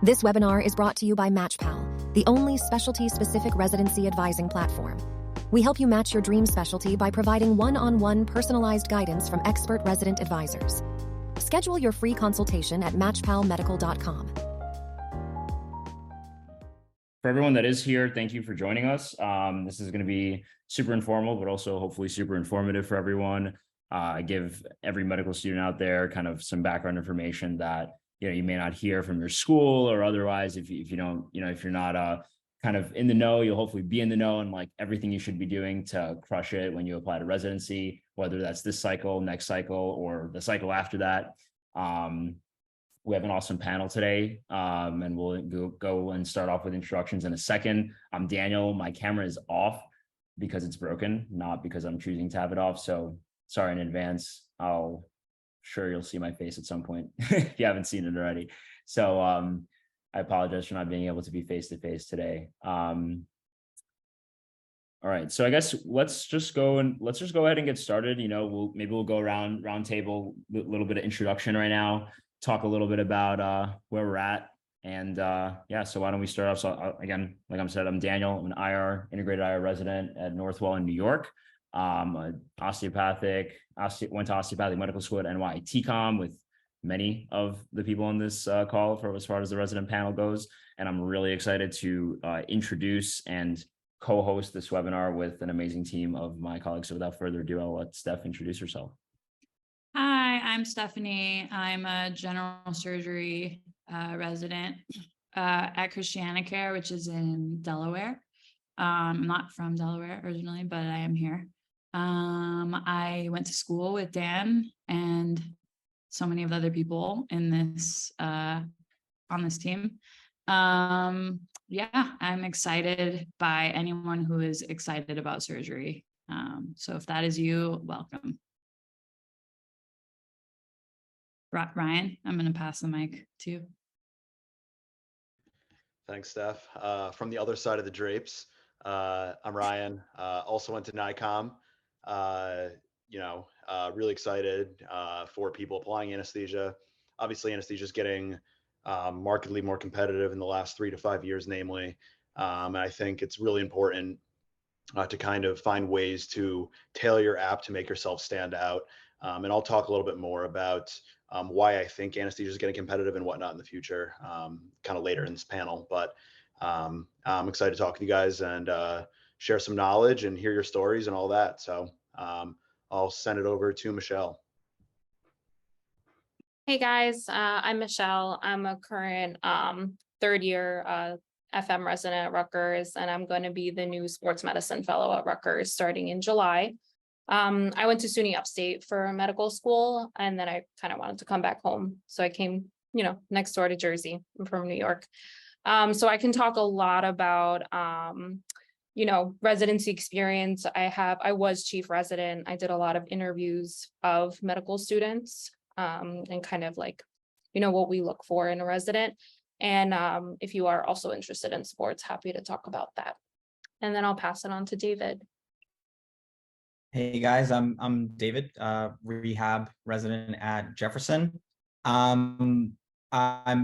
This webinar is brought to you by MatchPal, the only specialty-specific residency advising platform. We help you match your dream specialty by providing one-on-one personalized guidance from expert resident advisors. Schedule your free consultation at matchpalmedical.com. For everyone that is here, thank you for joining us. This is going to be super informal, but also hopefully super informative for everyone. I give every medical student out there kind of some background information that you may not hear from your school or otherwise. If you don't, if you're not kind of in the know, you'll hopefully be in the know and like everything you should be doing to crush it when you apply to residency, whether that's this cycle, next cycle, or the cycle after that. We have an awesome panel today, and we'll go and start off with introductions in a second. I'm Daniel. My camera is off because it's broken, not because I'm choosing to have it off. So sorry in advance. Sure you'll see my face at some point if you haven't seen it already. So I apologize for not being able to be face-to-face today. All right, so I guess let's just go ahead and get started. Maybe we'll go around round table, a little bit of introduction right now, talk a little bit about where we're at. And yeah, so why don't we start off? So again, like I said, I'm Daniel. I'm an integrated IR resident at Northwell in New York. Went to osteopathic medical school at NYTCOM with many of the people on this call as far as the resident panel goes. And I'm really excited to introduce and co-host this webinar with an amazing team of my colleagues. So without further ado, I'll let Steph introduce herself. Hi, I'm Stephanie. I'm a general surgery resident at Christianacare, which is in Delaware. I'm not from Delaware originally, but I am here. I went to school with Dan and so many of the other people in this on this team. Yeah, I'm excited by anyone who is excited about surgery. So if that is you, welcome. Ryan, I'm going to pass the mic to you. Thanks, Steph. From the other side of the drapes, I'm Ryan. Also went to NYCOM. Really excited for people applying anesthesia. Obviously, anesthesia is getting markedly more competitive in the last 3 to 5 years, namely. And I think it's really important to kind of find ways to tailor your app to make yourself stand out. And I'll talk a little bit more about why I think anesthesia is getting competitive and whatnot in the future, kind of later in this panel. But I'm excited to talk with you guys and share some knowledge and hear your stories and all that. So I'll send it over to Michelle. Hey guys, I'm Michelle. I'm a current third year FM resident at Rutgers, and I'm going to be the new sports medicine fellow at Rutgers starting in July. I went to SUNY Upstate for medical school, and then I kind of wanted to come back home. So I came, next door to Jersey. I'm from New York. So I can talk a lot about, residency experience. I was chief resident. I did a lot of interviews of medical students, and kind of like, what we look for in a resident. And if you are also interested in sports, happy to talk about that. And then I'll pass it on to David. Hey guys, I'm David, rehab resident at Jefferson. I'm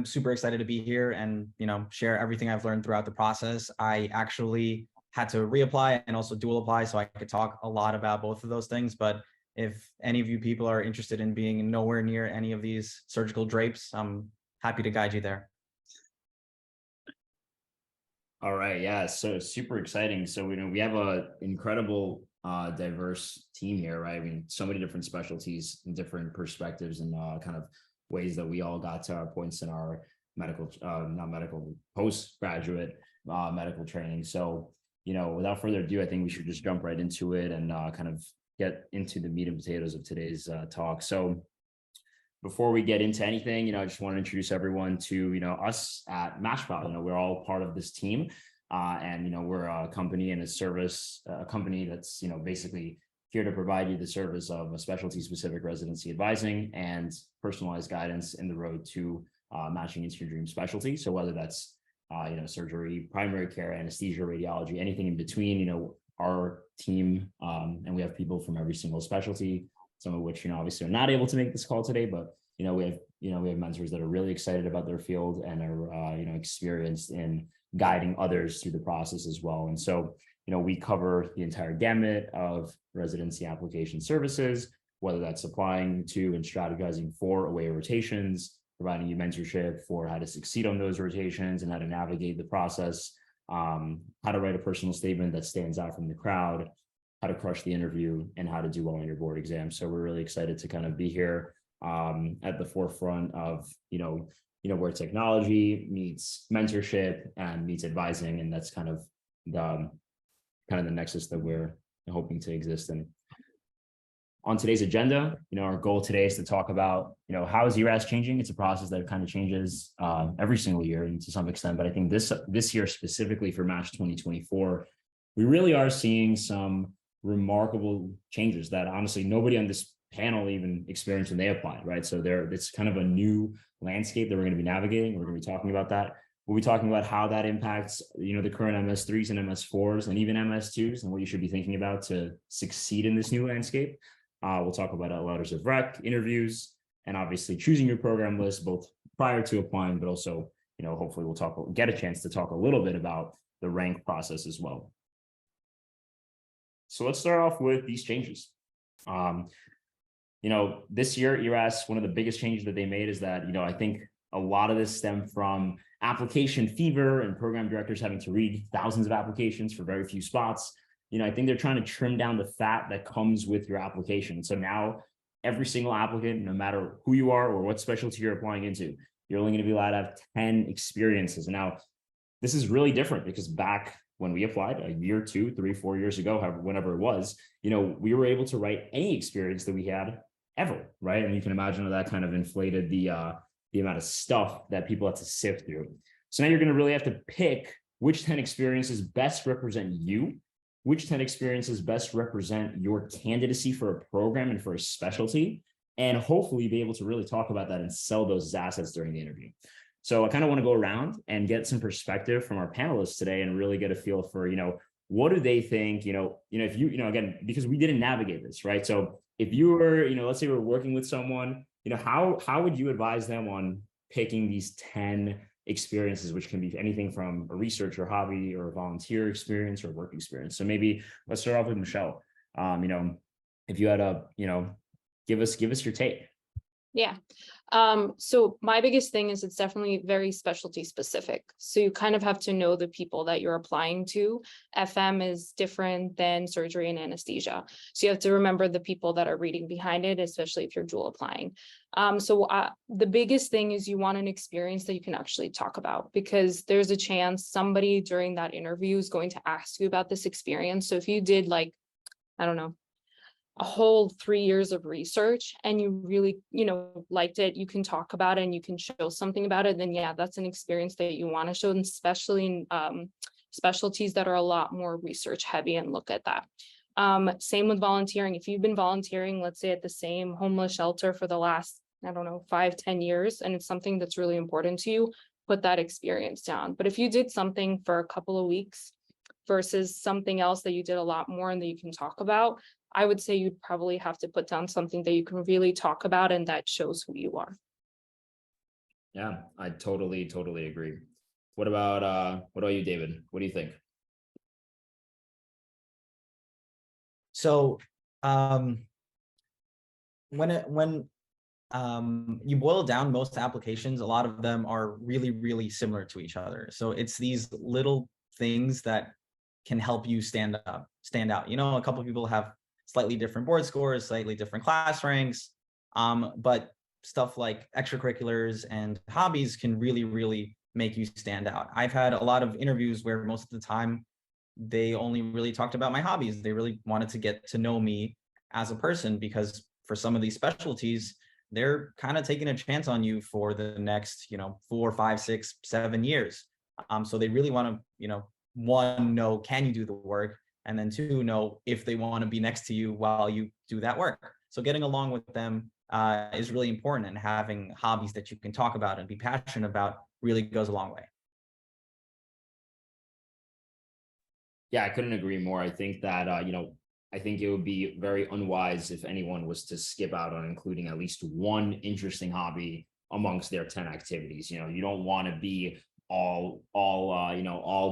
super excited to be here and share everything I've learned throughout the process. I actually had to reapply and also dual apply, so I could talk a lot about both of those things. But if any of you people are interested in being nowhere near any of these surgical drapes, I'm happy to guide you there. All right, yeah, so super exciting. So we have a incredible diverse team here, right? I mean, so many different specialties and different perspectives and kind of ways that we all got to our points in our postgraduate medical training. So, without further ado, I think we should just jump right into it and kind of get into the meat and potatoes of today's talk. So before we get into anything, I just want to introduce everyone to, us at MatchPal. We're all part of this team. And, we're a company and a company that's, basically here to provide you the service of a specialty specific residency advising and personalized guidance in the road to matching into your dream specialty. So whether that's, surgery, primary care, anesthesia, radiology, anything in between, our team, and we have people from every single specialty, some of which, obviously are not able to make this call today, but we have mentors that are really excited about their field and are experienced in guiding others through the process as well. And so, we cover the entire gamut of residency application services, whether that's applying to and strategizing for away rotations, providing you mentorship for how to succeed on those rotations and how to navigate the process, how to write a personal statement that stands out from the crowd, how to crush the interview, and how to do well on your board exam. So we're really excited to kind of be here at the forefront of, where technology meets mentorship and meets advising. And that's kind of the nexus that we're hoping to exist in. On today's agenda, our goal today is to talk about, how is ERAS changing? It's a process that kind of changes every single year and to some extent, but I think this year specifically for Match 2024, we really are seeing some remarkable changes that honestly nobody on this panel even experienced when they applied, right? So it's kind of a new landscape that we're going to be navigating. We're going to be talking about that. We'll be talking about how that impacts, the current MS3s and MS4s and even MS2s and what you should be thinking about to succeed in this new landscape. We'll talk about letters of rec, interviews, and obviously choosing your program list, both prior to applying, but also, hopefully we'll get a chance to talk a little bit about the rank process as well. So let's start off with these changes. This year, ERAS, one of the biggest changes that they made is that, I think a lot of this stemmed from application fever and program directors having to read thousands of applications for very few spots. I think they're trying to trim down the fat that comes with your application. So now every single applicant, no matter who you are or what specialty you're applying into, you're only going to be allowed to have 10 experiences. And now this is really different because back when we applied a year, 2, 3, 4 years ago, however, whenever it was, we were able to write any experience that we had ever, right? And you can imagine how that kind of inflated the amount of stuff that people had to sift through. So now you're going to really have to pick which 10 experiences best represent you, which 10 experiences best represent your candidacy for a program and for a specialty, and hopefully be able to really talk about that and sell those as assets during the interview. So I kind of want to go around and get some perspective from our panelists today and really get a feel for, what do they think, if you, again, because we didn't navigate this, right? So if you were, let's say we're working with someone, how would you advise them on picking these 10 experiences, which can be anything from a research or hobby or a volunteer experience or work experience? So maybe let's start off with Michelle. If you had a, give us your take. Yeah. So my biggest thing is it's definitely very specialty specific. So you kind of have to know the people that you're applying to. FM is different than surgery and anesthesia. So you have to remember the people that are reading behind it, especially if you're dual applying. The biggest thing is you want an experience that you can actually talk about, because there's a chance somebody during that interview is going to ask you about this experience. So if you did I don't know, a whole 3 years of research and you really, liked it, you can talk about it and you can show something about it, then yeah, that's an experience that you want to show, and especially in specialties that are a lot more research heavy and look at that. Same with volunteering. If you've been volunteering, let's say at the same homeless shelter for the last, 5-10 years, and it's something that's really important to you, put that experience down. But if you did something for a couple of weeks versus something else that you did a lot more and that you can talk about, I would say you'd probably have to put down something that you can really talk about and that shows who you are. Yeah, I totally agree. What about you, David? What do you think? So when you boil down most applications, a lot of them are really, really similar to each other. So it's these little things that can help you stand out. A couple of people have slightly different board scores, slightly different class ranks, but stuff like extracurriculars and hobbies can really, really make you stand out. I've had a lot of interviews where most of the time they only really talked about my hobbies. They really wanted to get to know me as a person, because for some of these specialties, they're kind of taking a chance on you for the next, 4, 5, 6, 7 years. So they really want to, one, know, can you do the work? And then 2, know if they want to be next to you while you do that work. So getting along with them is really important, and having hobbies that you can talk about and be passionate about really goes a long way. Yeah, I couldn't agree more. I think that, I think it would be very unwise if anyone was to skip out on including at least one interesting hobby amongst their 10 activities. You don't want to be all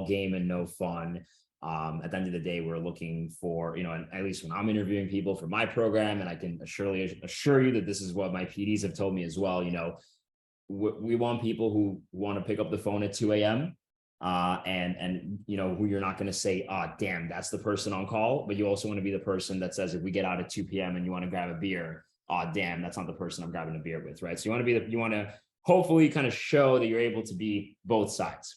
game and no fun. At the end of the day, we're looking for, and at least when I'm interviewing people for my program, and I can surely assure you that this is what my PDs have told me as well, we want people who want to pick up the phone at 2 a.m. And who you're not going to say, oh, damn, that's the person on call. But you also want to be the person that says, if we get out at 2 p.m. and you want to grab a beer, oh, damn, that's not the person I'm grabbing a beer with, right? So you want to hopefully kind of show that you're able to be both sides.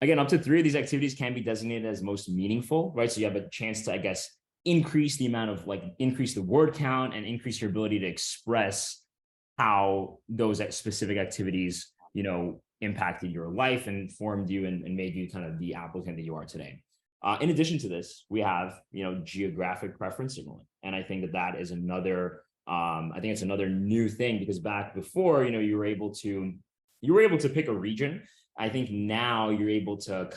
Again, up to 3 of these activities can be designated as most meaningful, right? So you have a chance to, I guess, increase the word count and increase your ability to express how those specific activities, impacted your life and formed you and made you kind of the applicant that you are today. In addition to this, we have, geographic preference signaling. And I think that is another, I think it's another new thing, because back before, you were able to pick a region. I think now you're able to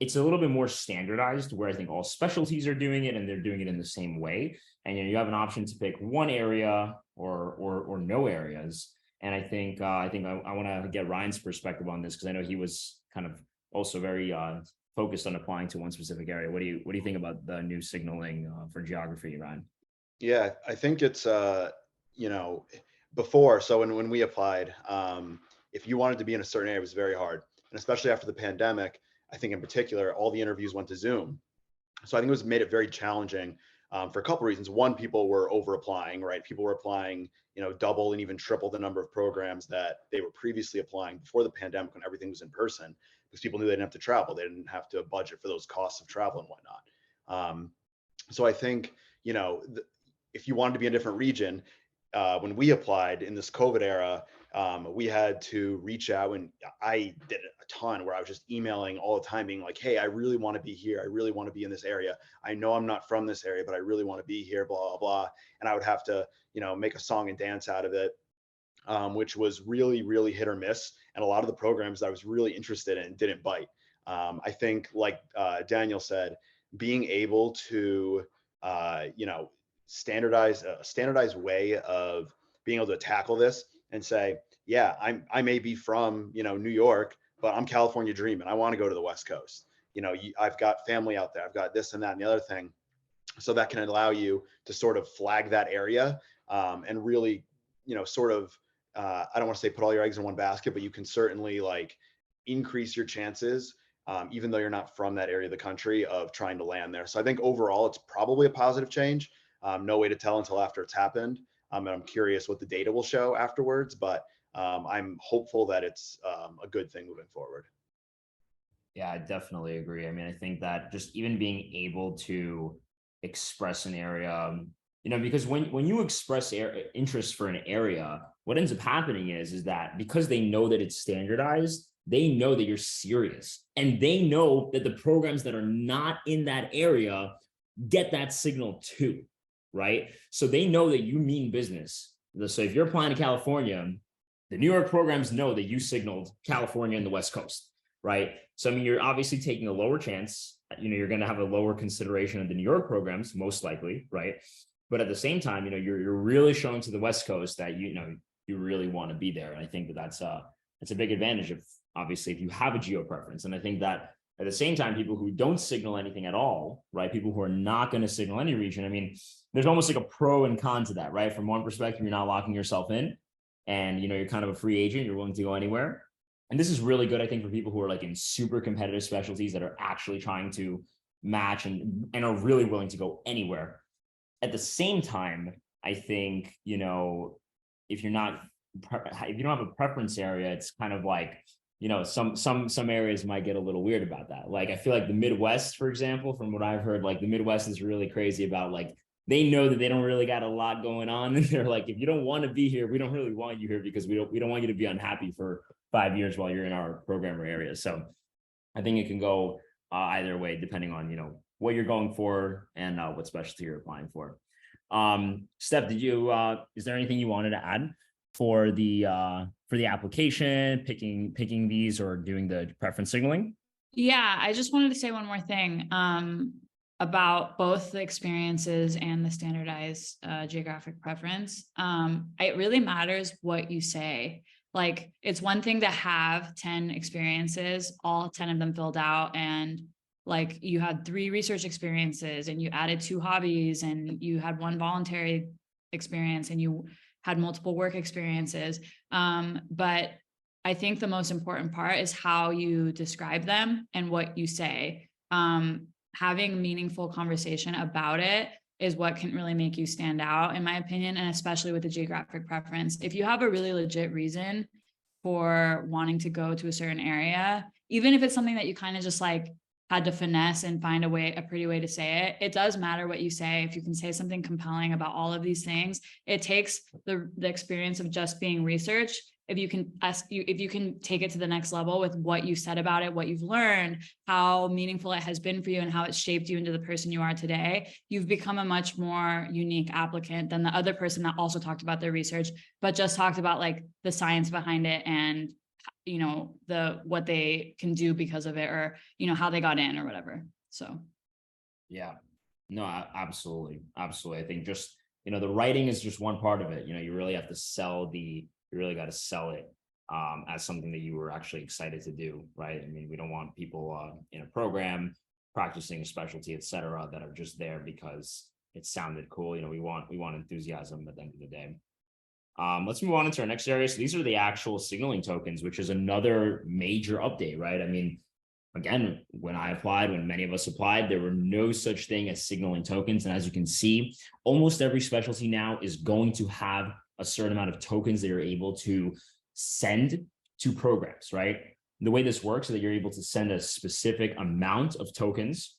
it's a little bit more standardized, where I think all specialties are doing it and they're doing it in the same way. And you have an option to pick one area or no areas. And I think I want to get Ryan's perspective on this, because I know he was kind of also very focused on applying to one specific area. What do you think about the new signaling for geography, Ryan? Yeah, I think it's before. So when we applied, if you wanted to be in a certain area, it was very hard, and especially after the pandemic, I think in particular, all the interviews went to Zoom. So I think it made it very challenging for a couple of reasons. One, people were over applying, right? People were applying, double and even triple the number of programs that they were previously applying before the pandemic, when everything was in person, because people knew they didn't have to travel. They didn't have to budget for those costs of travel and whatnot. So I think, if you wanted to be in a different region, when we applied in this COVID era, we had to reach out, and I did a ton, where I was just emailing all the time, being like, hey, I really want to be here. I really want to be in this area. I know I'm not from this area, but I really want to be here, blah, blah, blah. And I would have to, make a song and dance out of it, which was really, really hit or miss. And a lot of the programs that I was really interested in didn't bite. I think, like Daniel said, being able to, standardized way of being able to tackle this and say, yeah, I may be from, New York, but I'm California dreaming. I want to go to the West Coast. I've got family out there. I've got this and that and the other thing. So that can allow you to sort of flag that area, and really, I don't want to say put all your eggs in one basket, but you can certainly increase your chances, even though you're not from that area of the country, of trying to land there. So I think overall, it's probably a positive change. No way to tell until after it's happened. And I'm curious what the data will show afterwards, but I'm hopeful that it's a good thing moving forward. Yeah, I definitely agree. I mean, I think that just even being able to express an area, because when you express interest for an area, what ends up happening is that because they know that it's standardized, they know that you're serious, and they know that the programs that are not in that area get that signal too, right? So they know that you mean business. So if you're applying to California, the New York programs know that you signaled California and the West Coast, right? So I mean, you're obviously taking a lower chance. You're going to have a lower consideration of the New York programs, most likely, right? But at the same time, you're really showing to the West Coast that you really want to be there. And I think that's a big advantage of, obviously, if you have a geo preference. And I think that at the same time, people who don't signal anything at all, right? People who are not going to signal any region. I mean, there's almost like a pro and con to that, right? From one perspective, you're not locking yourself in, and you're kind of a free agent. You're willing to go anywhere. And this is really good, I think, for people who are in super competitive specialties that are actually trying to match and are really willing to go anywhere. At the same time, I think, if you don't have a preference area, it's kind of some areas might get a little weird about that. I feel like the Midwest, for example, from what I've heard, the Midwest is really crazy about they know that they don't really got a lot going on, and they're if you don't want to be here, we don't really want you here, because we don't want you to be unhappy for 5 years while you're in our program or area. So I think it can go either way, depending on what you're going for and what specialty you're applying for. Steph, is there anything you wanted to add for the application, picking these or doing the preference signaling? Yeah, I just wanted to say one more thing. about both the experiences and the standardized geographic preference. It really matters what you say. Like, it's one thing to have 10 experiences, all 10 of them filled out, and like you had 3 research experiences and you added 2 hobbies and you had 1 voluntary experience and you had multiple work experiences. But I think the most important part is how you describe them and what you say. Having meaningful conversation about it is what can really make you stand out, in my opinion, and especially with the geographic preference. If you have a really legit reason for wanting to go to a certain area, even if it's something that you kind of just like had to finesse and find a pretty way to say it, it does matter what you say. If you can say something compelling about all of these things, it takes the experience of just being research. If you can take it to the next level with what you said about it, what you've learned, how meaningful it has been for you and how it shaped you into the person you are today, you've become a much more unique applicant than the other person that also talked about their research, but just talked about like the science behind it and, you know, what they can do because of it, or, you know, how they got in or whatever. So. Yeah, no, absolutely. Absolutely. I think just, you know, the writing is just one part of it. You know, you really have to you really got to sell it as something that you were actually excited to do, right? I mean, we don't want people in a program practicing a specialty, et cetera, that are just there because it sounded cool. You know, we want enthusiasm at the end of the day. Let's move on into our next area. So these are the actual signaling tokens, which is another major update, right? I mean, again, when many of us applied, there were no such thing as signaling tokens. And as you can see, almost every specialty now is going to have a certain amount of tokens that you're able to send to programs, right? The way this works is that you're able to send a specific amount of tokens.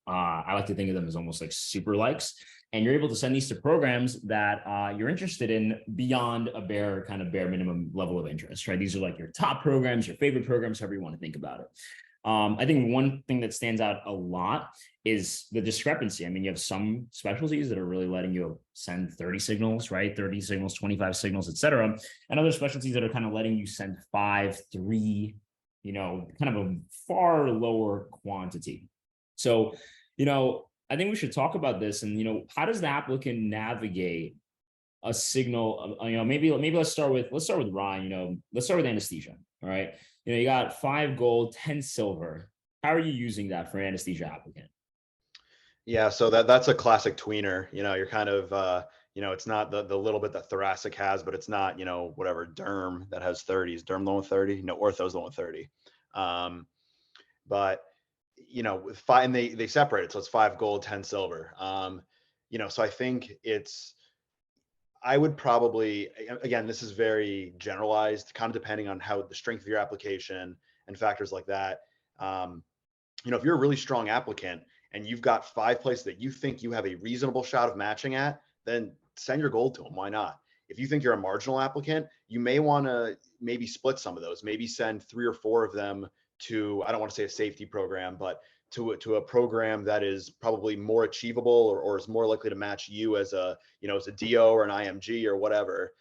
I like to think of them as almost like super likes. And you're able to send these to programs that you're interested in beyond a bare minimum level of interest, right? These are like your top programs, your favorite programs, however you want to think about it. I think one thing that stands out a lot is the discrepancy. I mean, you have some specialties that are really letting you send 30 signals, right? 30 signals, 25 signals, et cetera. And other specialties that are kind of letting you send 5, 3, you know, kind of a far lower quantity. So, you know, I think we should talk about this. And, you know, how does the applicant navigate a signal? You know, maybe let's start with Ryan. You know, let's start with anesthesia. All right. You know, you got 5 gold, 10 silver. How are you using that for an anesthesia applicant? Yeah, so that's a classic tweener. You know, you're kind of you know, it's not the little bit that thoracic has, but it's not, you know, whatever derm that has 30s. Derm the one with 30? No, ortho's the one with 30. But you know, with 5, and they separate it, so it's 5 gold, 10 silver. You know, so I think I would probably, again, this is very generalized, kind of depending on how the strength of your application and factors like that. You know, if you're a really strong applicant and you've got 5 places that you think you have a reasonable shot of matching at, then send your gold to them. Why not? If you think you're a marginal applicant, you may want to maybe split some of those, maybe send 3 or 4 of them to, I don't want to say a safety program, but to a program that is probably more achievable or is more likely to match you as a, you know, as a DO or an IMG or whatever.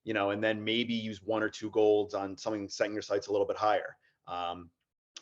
You know, and then maybe use 1 or 2 golds on something setting your sights a little bit higher.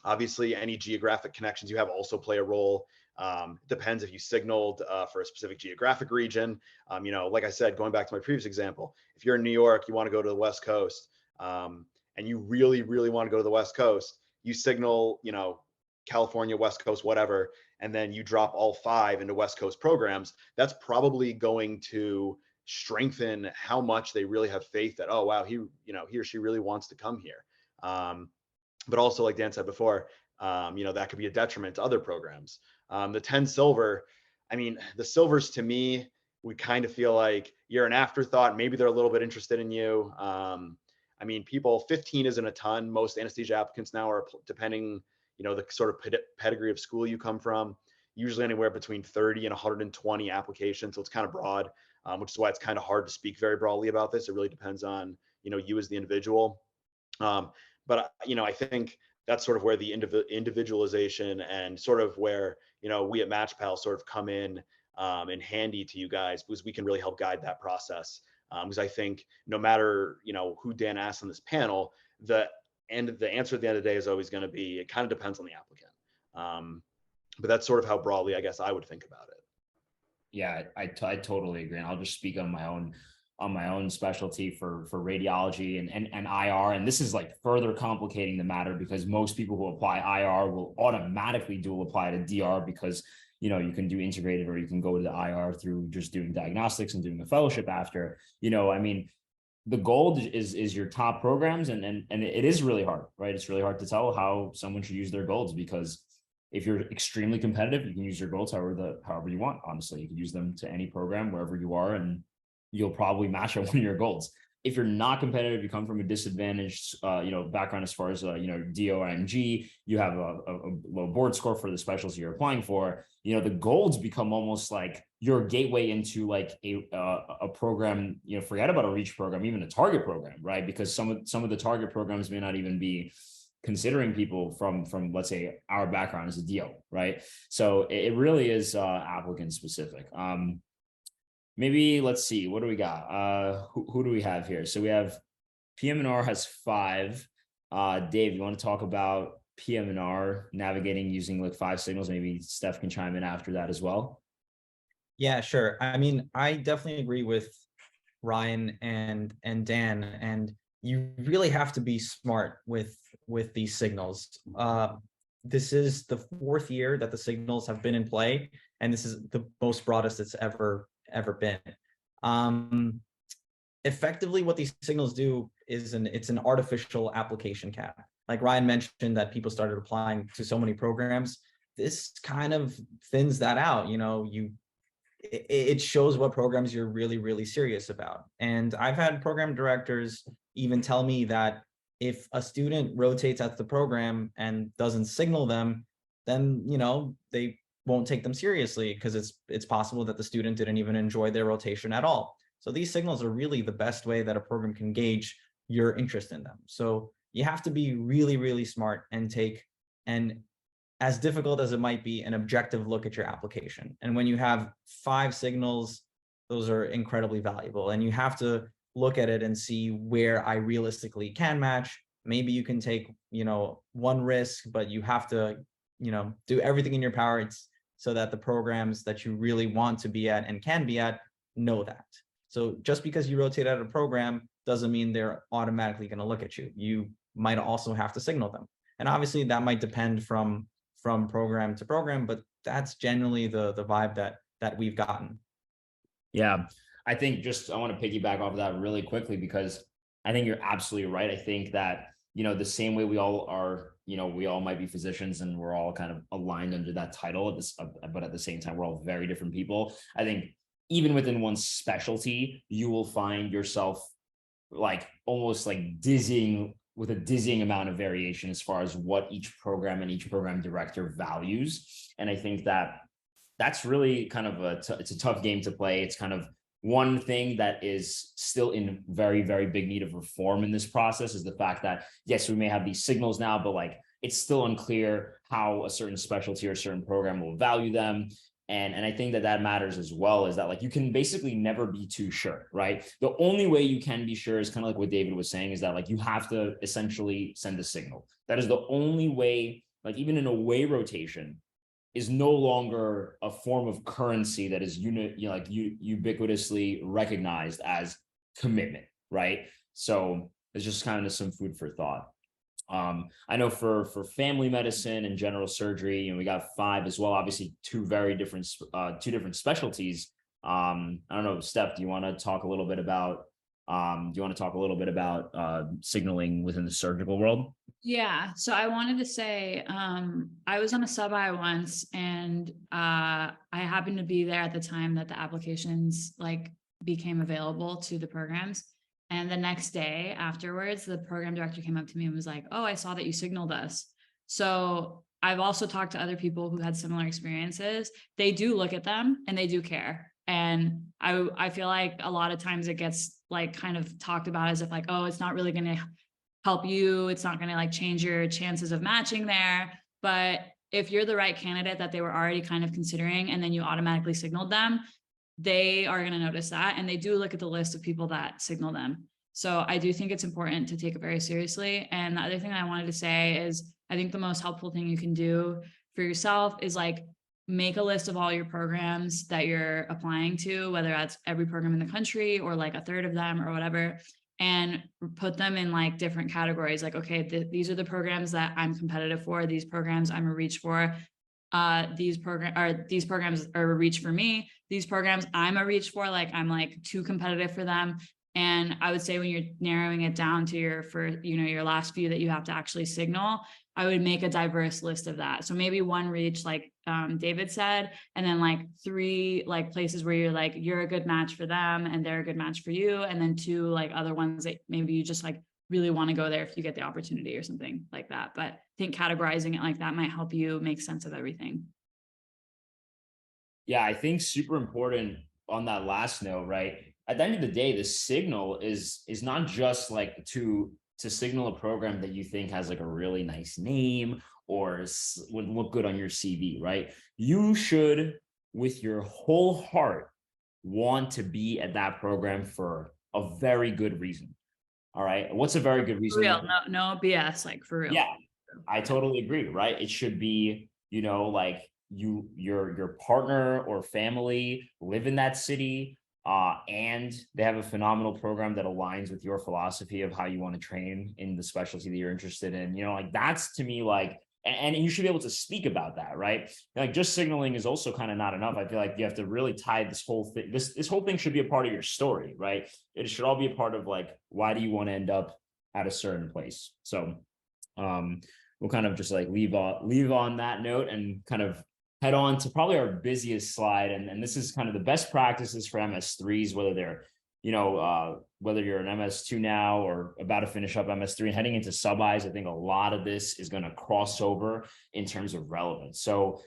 Obviously, any geographic connections you have also play a role. It depends if you signaled for a specific geographic region. You know, like I said, going back to my previous example, if you're in New York, you want to go to the West Coast, and you really, really want to go to the West Coast, you signal, you know, California, West Coast, whatever, and then you drop all 5 into West Coast programs. That's probably going to strengthen how much they really have faith that, oh, wow, he or she really wants to come here. But also, like Dan said before, you know, that could be a detriment to other programs. The 10 silver, I mean, the silvers to me, we kind of feel like you're an afterthought. Maybe they're a little bit interested in you. I mean, 15 isn't a ton. Most anesthesia applicants now are, depending, you know, the sort of pedigree of school you come from, usually anywhere between 30 and 120 applications. So it's kind of broad, which is why it's kind of hard to speak very broadly about this. It really depends on, you know, you as the individual. But, you know, I think that's sort of where the individualization and sort of where, you know, we at MatchPal sort of come in handy to you guys, because we can really help guide that process. Because I think no matter, you know, who Dan asks on this panel, the answer at the end of the day is always going to be, it kind of depends on the applicant. But that's sort of how broadly, I guess, I would think about it. Yeah, I totally agree. And I'll just speak on my own specialty for radiology and IR. And this is like further complicating the matter because most people who apply IR will automatically dual apply to DR because, you know, you can do integrated or you can go to the IR through just doing diagnostics and doing a fellowship after. You know, I mean, the gold is your top programs, and it is really hard, right? It's really hard to tell how someone should use their golds because if you're extremely competitive, you can use your golds however you want. Honestly, you can use them to any program wherever you are, and you'll probably match up one of your golds. If you're not competitive, you come from a disadvantaged, background as far as DOMG, you have a low board score for the specialty you're applying for. You know, the golds become almost like your gateway into like a program. You know, forget about a reach program, even a target program, right? Because some of the target programs may not even be considering people from let's say our background as a DO, right? So it really is applicant specific. Maybe let's see, what do we got? Who do we have here? So we have PM&R has 5. Dave, you want to talk about PM&R navigating using like 5 signals? Maybe Steph can chime in after that as well. Yeah, sure. I mean, I definitely agree with Ryan and Dan, and you really have to be smart with these signals. This is the 4th year that the signals have been in play, and this is the most broadest it's ever been. Effectively, what these signals do is it's an artificial application cap. Like Ryan mentioned, that people started applying to so many programs. This kind of thins that out. You know, it shows what programs you're really, really serious about. And I've had program directors even tell me that if a student rotates at the program and doesn't signal them, then, you know, they won't take them seriously because it's possible that the student didn't even enjoy their rotation at all. So these signals are really the best way that a program can gauge your interest in them. So you have to be really, really smart and take, and as difficult as it might be, an objective look at your application. And when you have 5 signals, those are incredibly valuable. And you have to look at it and see where I realistically can match. Maybe you can take, you know, one risk, but you have to, you know, do everything in your power so that the programs that you really want to be at and can be at know that. So just because you rotate out a program doesn't mean they're automatically going to look at you. You might also have to signal them. And obviously that might depend from program to program, but that's generally the vibe that we've gotten. Yeah, I think I want to piggyback off of that really quickly because I think you're absolutely right. I think that, you know, the same way we all are, you know, we all might be physicians and we're all kind of aligned under that title, but at the same time, we're all very different people. I think even within one specialty, you will find yourself like almost like dizzying amount of variation as far as what each program and each program director values. And I think that that's really kind of it's a tough game to play. It's kind of one thing that is still in very, very big need of reform in this process is the fact that, yes, we may have these signals now, but like it's still unclear how a certain specialty or a certain program will value them. And I think that matters as well, is that like you can basically never be too sure, right? The only way you can be sure is kind of like what David was saying, is that like you have to essentially send a signal. That is the only way, like even in away rotation is no longer a form of currency that is ubiquitously recognized as commitment, right? So it's just kind of some food for thought. I know for family medicine and general surgery, you know, we got 5 as well. Obviously, two different specialties. I don't know, Steph, do you want to talk a little bit about signaling within the surgical world? Yeah, so I wanted to say, I was on a sub-I once, and I happened to be there at the time that the applications like became available to the programs. And the next day afterwards, the program director came up to me and was like, "Oh, I saw that you signaled us." So I've also talked to other people who had similar experiences. They do look at them and they do care. And I feel like a lot of times it gets like kind of talked about as if like, oh, it's not really going to help you. It's not going to like change your chances of matching there. But if you're the right candidate that they were already kind of considering, and then you automatically signaled them, they are going to notice that. And they do look at the list of people that signal them. So I do think it's important to take it very seriously. And the other thing I wanted to say is I think the most helpful thing you can do for yourself is like, make a list of all your programs that you're applying to, whether that's every program in the country or like a third of them or whatever, and put them in like different categories. Like, okay, these are the programs that I'm competitive for. These programs I'm a reach for. These programs are a reach for me. These programs I'm a reach for, like I'm like too competitive for them. And I would say when you're narrowing it down to your last few that you have to actually signal, I would make a diverse list of that. So maybe one reach, like David said, and then like 3 like places where you're a good match for them and they're a good match for you. And then 2 like other ones that maybe you just like really want to go there if you get the opportunity or something like that. But I think categorizing it like that might help you make sense of everything. Yeah, I think super important on that last note, right? At the end of the day, the signal is not just like to signal a program that you think has like a really nice name or would look good on your CV, right? You should, with your whole heart, want to be at that program for a very good reason. All right. What's a very good reason? For real, no BS, like for real. Yeah, I totally agree, right? It should be, like your partner or family live in that city, and they have a phenomenal program that aligns with your philosophy of how you want to train in the specialty that you're interested in. Like that's to me like, and you should be able to speak about that, right? Like just signaling is also kind of not enough. I feel like you have to really tie this whole thing. This whole thing should be a part of your story, right? It should all be a part of like, why do you want to end up at a certain place? So we'll kind of just like leave on that note and kind of head on to probably our busiest slide. And this is kind of the best practices for MS3s, whether they're, whether you're an MS2 now or about to finish up MS3 and heading into sub-Is. I think a lot of this is going to cross over in terms of relevance. So,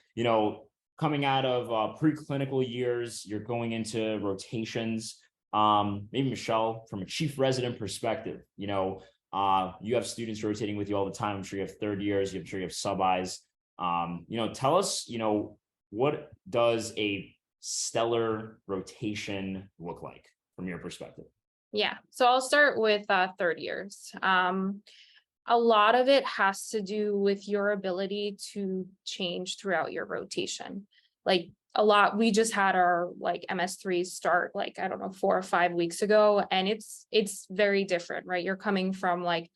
coming out of preclinical years, you're going into rotations. Maybe Michelle, from a chief resident perspective, you have students rotating with you all the time. I'm sure you have third years, I'm sure you have sub-Is. Tell us, what does a stellar rotation look like from your perspective? Yeah, so I'll start with third years. A lot of it has to do with your ability to change throughout your rotation. Like we just had our like MS3 start, like, I don't know, 4 or 5 weeks ago, and it's very different, right? You're coming from like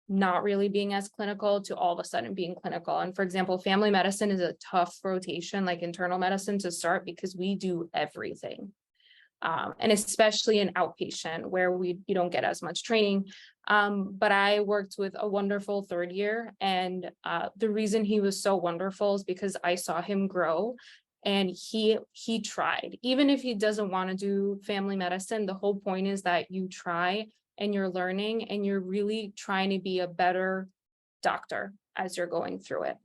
not really being as clinical to all of a sudden being clinical. And for example, family medicine is a tough rotation, like internal medicine, to start because we do everything. And especially in outpatient where you don't get as much training. But I worked with a wonderful third year, and the reason he was so wonderful is because I saw him grow, and he tried. Even if he doesn't want to do family medicine, the whole point is that you try and you're learning and you're really trying to be a better doctor as you're going through it.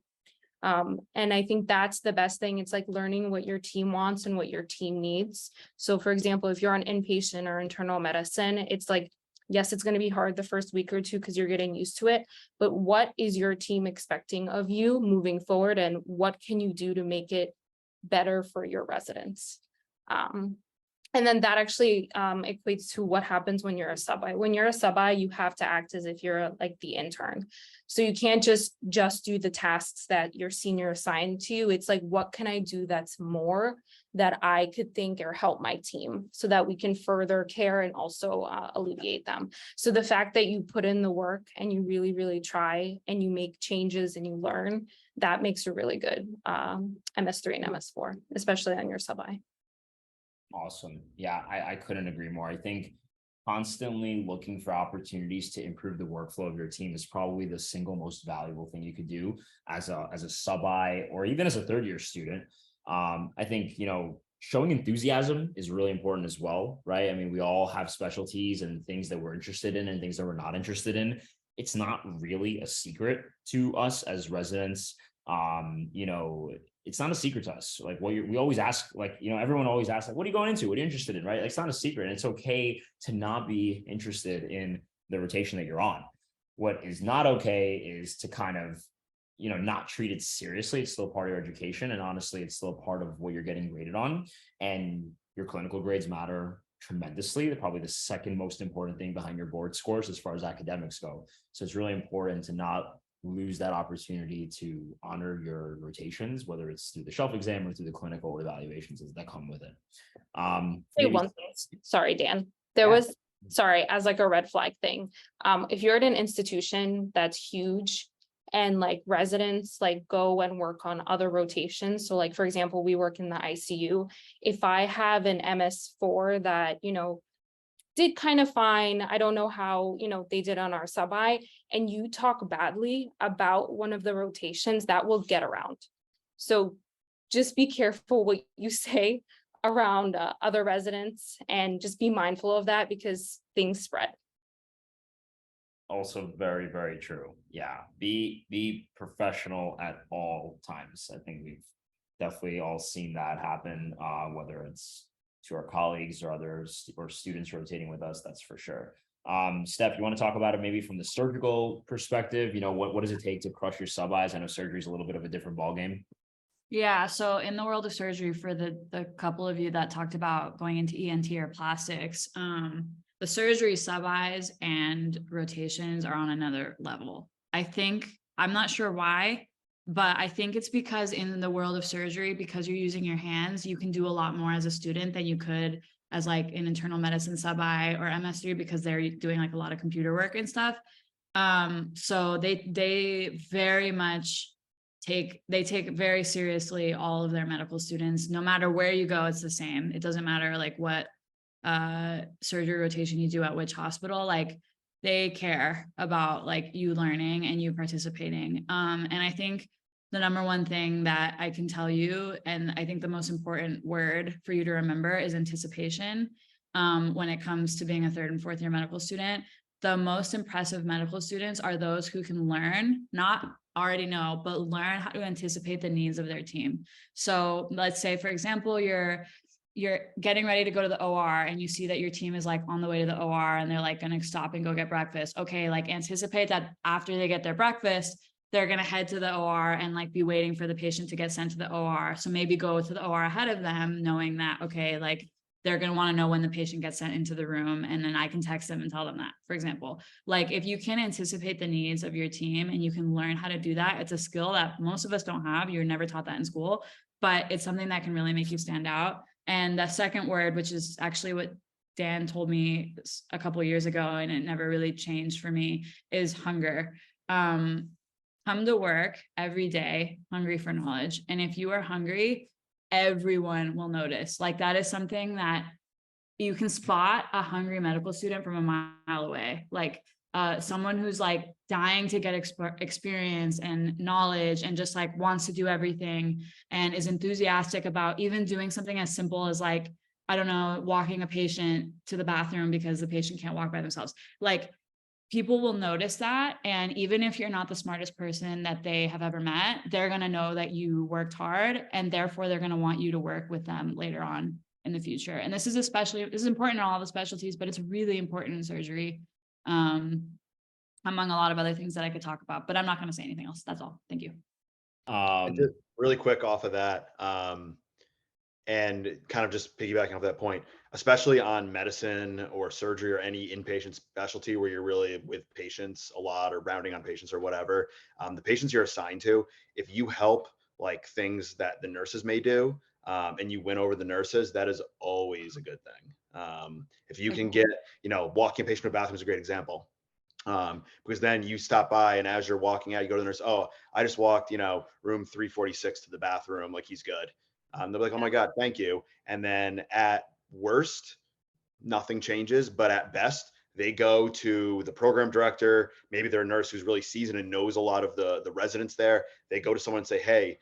And I think that's the best thing. It's like learning what your team wants and what your team needs. So for example, if you're on inpatient or internal medicine, it's like, yes, it's going to be hard the first week or 2 because you're getting used to it. But what is your team expecting of you moving forward? And what can you do to make it better for your residents? And then that actually equates to what happens when you're a sub-I. When you're a sub-I, you have to act as if you're like the intern. So you can't just do the tasks that your senior assigned to you. It's like, what can I do that's more that I could think or help my team so that we can further care and also alleviate them. So the fact that you put in the work and you really, really try and you make changes and you learn, that makes a really good MS3 and MS4, especially on your sub-I. Awesome. Yeah, I couldn't agree more. I think constantly looking for opportunities to improve the workflow of your team is probably the single most valuable thing you could do as a sub-I or even as a third year student. I think, showing enthusiasm is really important as well, right? I mean, we all have specialties and things that we're interested in and things that we're not interested in. It's not really a secret to us as residents. It's not a secret to us. Like we always ask, like, everyone always asks, like, what are you going into? What are you interested in? Right? Like, it's not a secret. And it's okay to not be interested in the rotation that you're on. What is not okay is to kind of, not treat it seriously. It's still part of your education. And honestly, it's still part of what you're getting graded on. And your clinical grades matter tremendously. They're probably the second most important thing behind your board scores as far as academics go. So it's really important to not lose that opportunity to honor your rotations, whether it's through the shelf exam or through the clinical evaluations that come with it. Say Maybe- one thing. Sorry, Dan. There Yeah. was, sorry, as like a red flag thing. If you're at an institution that's huge and like residents like go and work on other rotations. So like, for example, we work in the ICU. If I have an MS4 that, you know, did kind of fine, I don't know how, you know, they did on our sub-I, and you talk badly about one of the rotations, that will get around. So just be careful what you say around other residents, and just be mindful of that because things spread. Also very, very true. Yeah. Be professional at all times. I think we've definitely all seen that happen, whether it's to our colleagues or others or students rotating with us, that's for sure. Steph, you want to talk about it maybe from the surgical perspective? You know, what does it take to crush your sub-Is? I know surgery is a little bit of a different ballgame. Yeah, so in the world of surgery, for the couple of you that talked about going into ENT or plastics, the surgery sub-Is and rotations are on another level. I think, I'm not sure why, but I think it's because in the world of surgery, because you're using your hands, you can do a lot more as a student than you could as like an internal medicine sub-I or MS3, because they're doing like a lot of computer work and stuff. So they very much take very seriously all of their medical students. No matter where you go, it's the same. It doesn't matter like what surgery rotation you do at which hospital, like they care about like you learning and you participating. And I think the number one thing that I can tell you, and I think the most important word for you to remember, is anticipation. When it comes to being a 3rd and 4th year medical student, the most impressive medical students are those who can learn, not already know, but learn how to anticipate the needs of their team. So let's say, for example, you're getting ready to go to the OR and you see that your team is like on the way to the OR and they're like going to stop and go get breakfast. Okay, like anticipate that after they get their breakfast, they're going to head to the OR and like be waiting for the patient to get sent to the OR. So maybe go to the OR ahead of them, knowing that, okay, like they're going to want to know when the patient gets sent into the room, and then I can text them and tell them that, for example. Like if you can anticipate the needs of your team and you can learn how to do that, it's a skill that most of us don't have. You're never taught that in school, but it's something that can really make you stand out. And the second word, which is actually what Dan told me a couple of years ago, and it never really changed for me, is hunger. Come to work every day hungry for knowledge. And if you are hungry, everyone will notice. Like that is something that you can spot a hungry medical student from a mile away. Like someone who's like dying to get experience and knowledge and just like wants to do everything and is enthusiastic about even doing something as simple as like, I don't know, walking a patient to the bathroom because the patient can't walk by themselves. Like people will notice that. And even if you're not the smartest person that they have ever met, they're going to know that you worked hard, and therefore they're going to want you to work with them later on in the future. And this is important in all the specialties, but it's really important in surgery, among a lot of other things that I could talk about, but I'm not going to say anything else. That's all. Thank you. And just really quick off of that, and kind of just piggybacking off that point, especially on medicine or surgery or any inpatient specialty where you're really with patients a lot or rounding on patients or whatever, the patients you're assigned to, if you help like things that the nurses may do, and you win over the nurses, that is always a good thing. If you can get, walking a patient to the bathroom is a great example. Because then you stop by and as you're walking out, you go to the nurse, oh, I just walked, room 346 to the bathroom, like he's good. They'll be like, oh my God, thank you. And then at worst, nothing changes, but at best, they go to the program director, maybe they're a nurse who's really seasoned and knows a lot of the residents there. They go to someone and say, hey,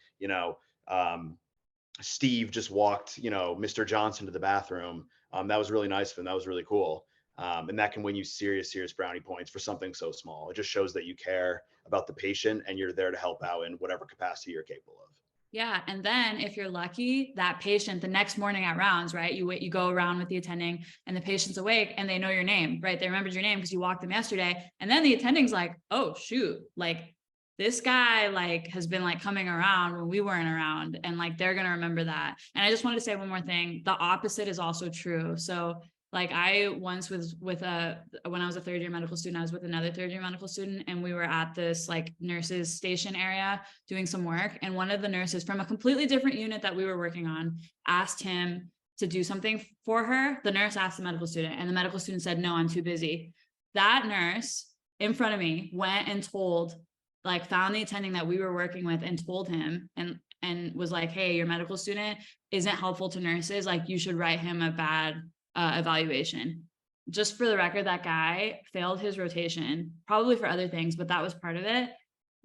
Steve just walked, Mr. Johnson to the bathroom. That was really nice of him. That was really cool. And that can win you serious brownie points for something so small. It just shows that you care about the patient and you're there to help out in whatever capacity you're capable of. Yeah. And then if you're lucky, that patient the next morning at rounds, right? You go around with the attending and the patient's awake and they know your name, right? They remembered your name because you walked them yesterday. And then the attending's like, oh shoot, like this guy like has been like coming around when we weren't around, and like they're going to remember that. And I just wanted to say one more thing. The opposite is also true. So Like I once was when I was a third year medical student, I was with another third year medical student, and we were at this like nurses station area doing some work. And one of the nurses from a completely different unit that we were working on asked him to do something for her. The nurse asked the medical student, and the medical student said, "No, I'm too busy." That nurse in front of me went and found the attending that we were working with and told him and was like, "Hey, your medical student isn't helpful to nurses. Like you should write him a bad evaluation." Just for the record, that guy failed his rotation, probably for other things, but that was part of it.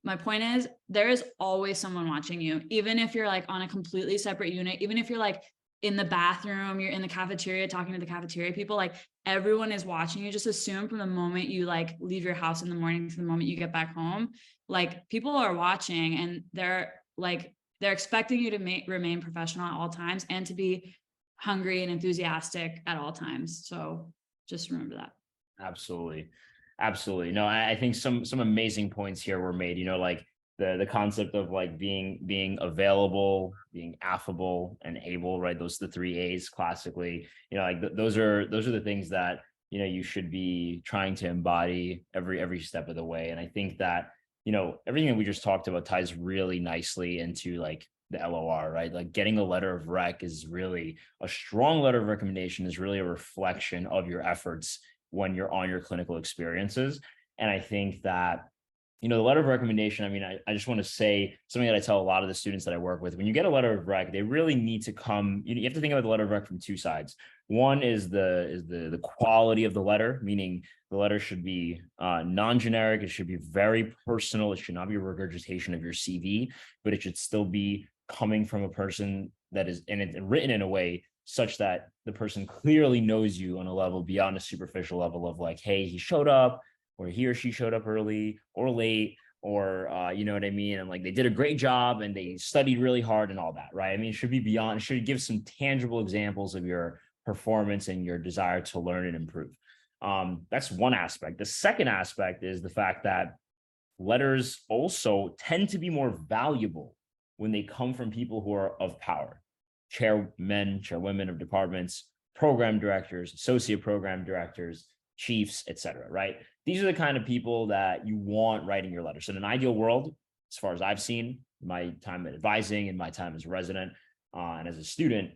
My point is, there is always someone watching you, even if you're like on a completely separate unit, even if you're like in the bathroom, you're in the cafeteria talking to the cafeteria people, like everyone is watching you. Just assume from the moment you like leave your house in the morning to the moment you get back home, like people are watching, and they're expecting you to remain professional at all times and to be hungry and enthusiastic at all times. So just remember that. Absolutely. Absolutely. No, I think some amazing points here were made, like the concept of like being available, being affable and able, right? Those are the 3 A's classically, like those are the things that, you should be trying to embody every step of the way. And I think that, everything that we just talked about ties really nicely into like the LOR, right? Like getting a letter of rec is really a strong letter of recommendation, is really a reflection of your efforts when you're on your clinical experiences. And I think that, the letter of recommendation, I mean, I just want to say something that I tell a lot of the students that I work with. When you get a letter of rec, they really need to come, you have to think about the letter of rec from 2 sides. One is the quality of the letter, meaning the letter should be non-generic. It should be very personal. It should not be a regurgitation of your CV, but it should still be coming from a person that is written in a way such that the person clearly knows you on a level beyond a superficial level of like, hey, he showed up, or he or she showed up early or late, or you know what I mean? And like they did a great job and they studied really hard and all that, right? I mean, it should be beyond, it should give some tangible examples of your performance and your desire to learn and improve. That's one aspect. The second aspect is the fact that letters also tend to be more valuable when they come from people who are of power. Chairmen, chairwomen of departments, program directors, associate program directors, chiefs, etc. Right? These are the kind of people that you want writing your letters. So in an ideal world, as far as I've seen, my time at advising and my time as a resident and as a student,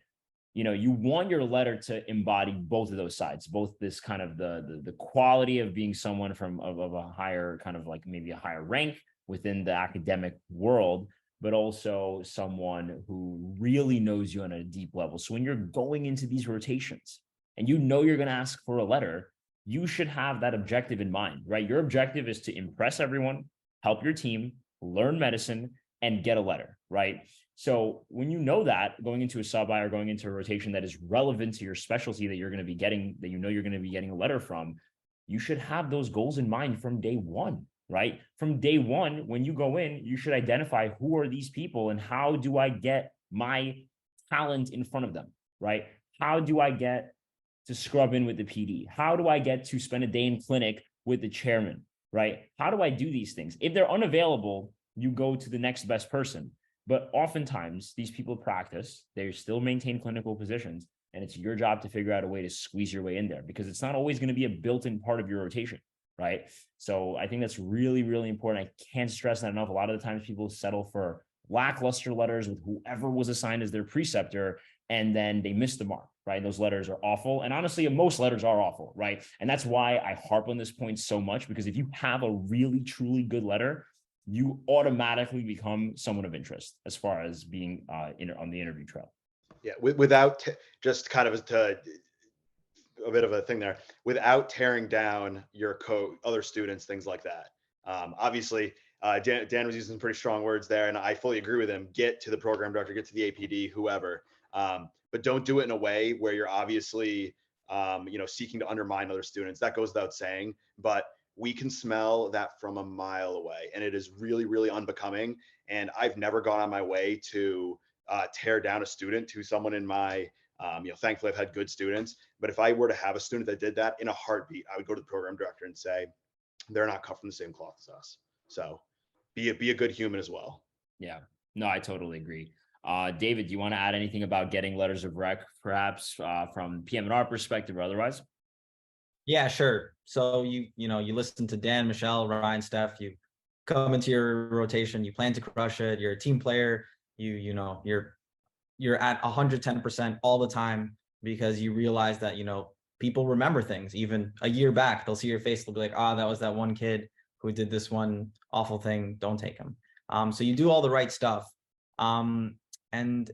you want your letter to embody both of those sides, both this kind of the quality of being someone of a higher kind of like maybe a higher rank within the academic world, but also someone who really knows you on a deep level. So when you're going into these rotations and you're going to ask for a letter, you should have that objective in mind, right? Your objective is to impress everyone, help your team, learn medicine, and get a letter, right? So when you know that going into a sub-I or going into a rotation that is relevant to your specialty that you're going to be getting, that you're going to be getting a letter from, you should have those goals in mind from day one, right? From day one, when you go in, you should identify who are these people and how do I get my talent in front of them, right? How do I get to scrub in with the PD? How do I get to spend a day in clinic with the chairman, right? How do I do these things? If they're unavailable, you go to the next best person. But oftentimes these people practice, they still maintain clinical positions, and it's your job to figure out a way to squeeze your way in there because it's not always going to be a built-in part of your rotation, right? So I think that's really, really important. I can't stress that enough. A lot of the times people settle for lackluster letters with whoever was assigned as their preceptor, and then they miss the mark, right? Those letters are awful. And honestly, most letters are awful, right? And that's why I harp on this point so much, because if you have a really, truly good letter, you automatically become someone of interest as far as being on the interview trail. Yeah, without just kind of a bit of a thing there, without tearing down your other students, things like that. Obviously, Dan was using some pretty strong words there, and I fully agree with him. Get to the program director, get to the APD, whoever, but don't do it in a way where you're obviously, seeking to undermine other students. That goes without saying, but we can smell that from a mile away, and it is really, really unbecoming. And I've never gone on my way to tear down a student to someone in my, thankfully I've had good students, but if I were to have a student that did that, in a heartbeat, I would go to the program director and say, they're not cut from the same cloth as us. So be a good human as well. Yeah, no, I totally agree. David, do you want to add anything about getting letters of rec, perhaps from PM&R perspective or otherwise? Yeah, sure. So you listen to Dan, Michelle, Ryan, Steph, you come into your rotation, you plan to crush it, you're a team player, you're at 110% all the time, because you realize that, people remember things. Even a year back, they'll see your face, they'll be like, that was that one kid who did this one awful thing, don't take him. So you do all the right stuff. And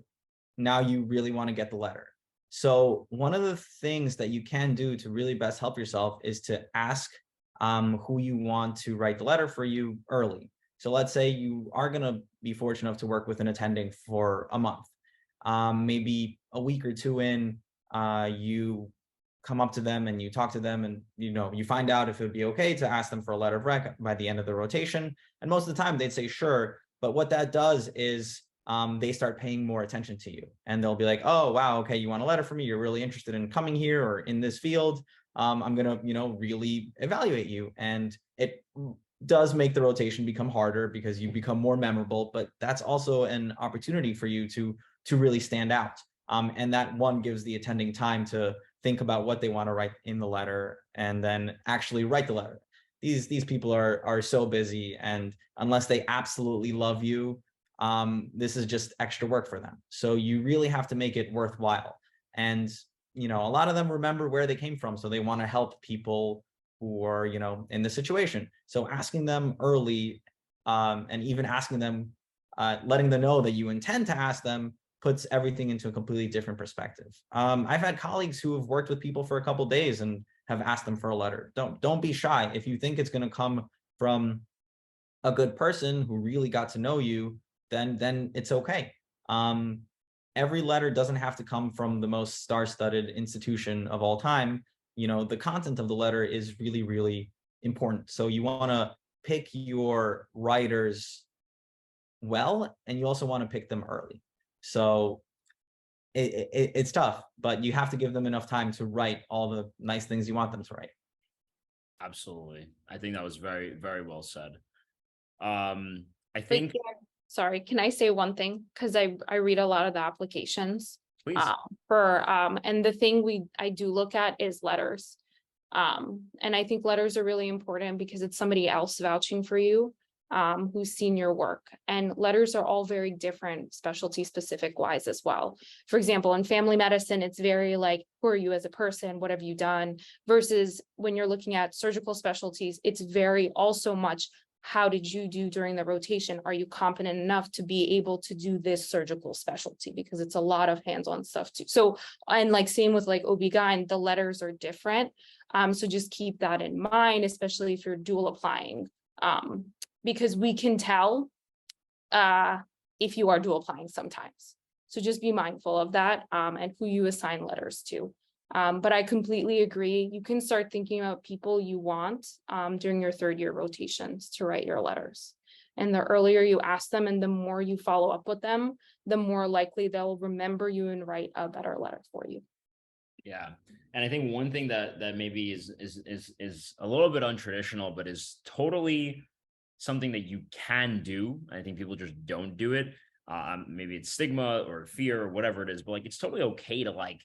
now you really want to get the letter. So one of the things that you can do to really best help yourself is to ask who you want to write the letter for you early. So let's say you are going to be fortunate enough to work with an attending for a month. Maybe a week or two in, you come up to them and you talk to them, and you find out if it would be okay to ask them for a letter of rec by the end of the rotation. And most of the time they'd say sure. But what that does is they start paying more attention to you, and they'll be like, oh, wow, okay, you want a letter from me? You're really interested in coming here or in this field. I'm going to, really evaluate you. And it does make the rotation become harder because you become more memorable, but that's also an opportunity for you to really stand out. And that one gives the attending time to think about what they want to write in the letter and then actually write the letter. These people are so busy, and unless they absolutely love you, this is just extra work for them. So you really have to make it worthwhile. And, a lot of them remember where they came from, so they want to help people who are, in this situation. So asking them early, and even asking them, letting them know that you intend to ask them, puts everything into a completely different perspective. I've had colleagues who have worked with people for a couple of days and have asked them for a letter. Don't be shy. If you think it's going to come from a good person who really got to know you, then it's okay. Every letter doesn't have to come from the most star-studded institution of all time. The content of the letter is really, really important. So you want to pick your writers well, and you also want to pick them early. So it's tough, but you have to give them enough time to write all the nice things you want them to write. Absolutely. I think that was very, very well said. I think. Sorry, can I say one thing? Because I read a lot of the applications. Please. And the thing I do look at is letters. And I think letters are really important because it's somebody else vouching for you, who's seen your work. And letters are all very different, specialty specific wise as well. For example, in family medicine, it's very like, who are you as a person? What have you done? Versus when you're looking at surgical specialties, it's very also much, how did you do during the rotation? Are you competent enough to be able to do this surgical specialty? Because it's a lot of hands-on stuff too. So, and like same with like OB-GYN, the letters are different. So just keep that in mind, especially if you're dual applying, because we can tell if you are dual applying sometimes. So just be mindful of that, and who you assign letters to. But I completely agree. You can start thinking about people you want during your third year rotations to write your letters. And the earlier you ask them and the more you follow up with them, the more likely they'll remember you and write a better letter for you. Yeah. And I think one thing that maybe is a little bit untraditional, but is totally something that you can do. I think people just don't do it. Maybe it's stigma or fear or whatever it is, but like, it's totally okay to like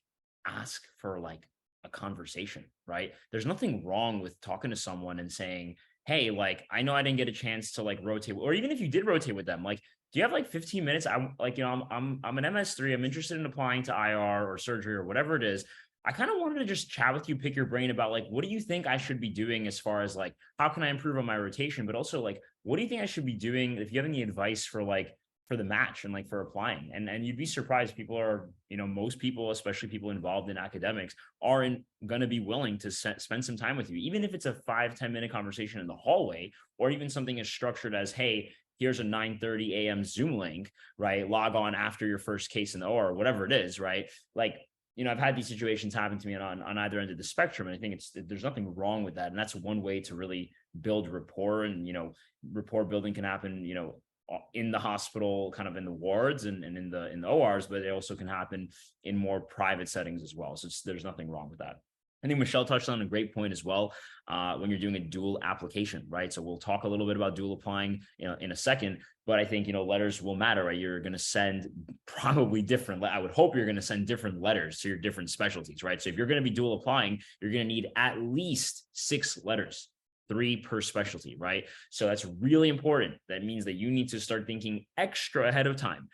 ask for like a conversation, right? There's nothing wrong with talking to someone and saying, hey, like, I know I didn't get a chance to like rotate, or even if you did rotate with them, like, do you have like 15 minutes? I'm like, I'm an MS3. I'm interested in applying to IR or surgery or whatever it is. I kind of wanted to just chat with you, pick your brain about like, what do you think I should be doing as far as like, how can I improve on my rotation? But also like, what do you think I should be doing? If you have any advice for like, for the match and like for applying, and you'd be surprised, people are, most people, especially people involved in academics, aren't going to be willing to spend some time with you, even if it's a 5-10 minute conversation in the hallway, or even something as structured as, hey, here's a 9:30 a.m. Zoom link, right? Log on after your first case in the OR, or whatever it is, right? Like, I've had these situations happen to me on either end of the spectrum, and I think there's nothing wrong with that. And that's one way to really build rapport. And, rapport building can happen, in the hospital, kind of in the wards and in the ORs, but it also can happen in more private settings as well. So there's nothing wrong with that. I think Michelle touched on a great point as well when you're doing a dual application, right? So we'll talk a little bit about dual applying, in a second, but I think, letters will matter, right? You're going to send probably different, I would hope you're going to send different letters to your different specialties, right? So if you're going to be dual applying, you're going to need at least 6 letters, 3 per specialty, right? So that's really important. That means that you need to start thinking extra ahead of time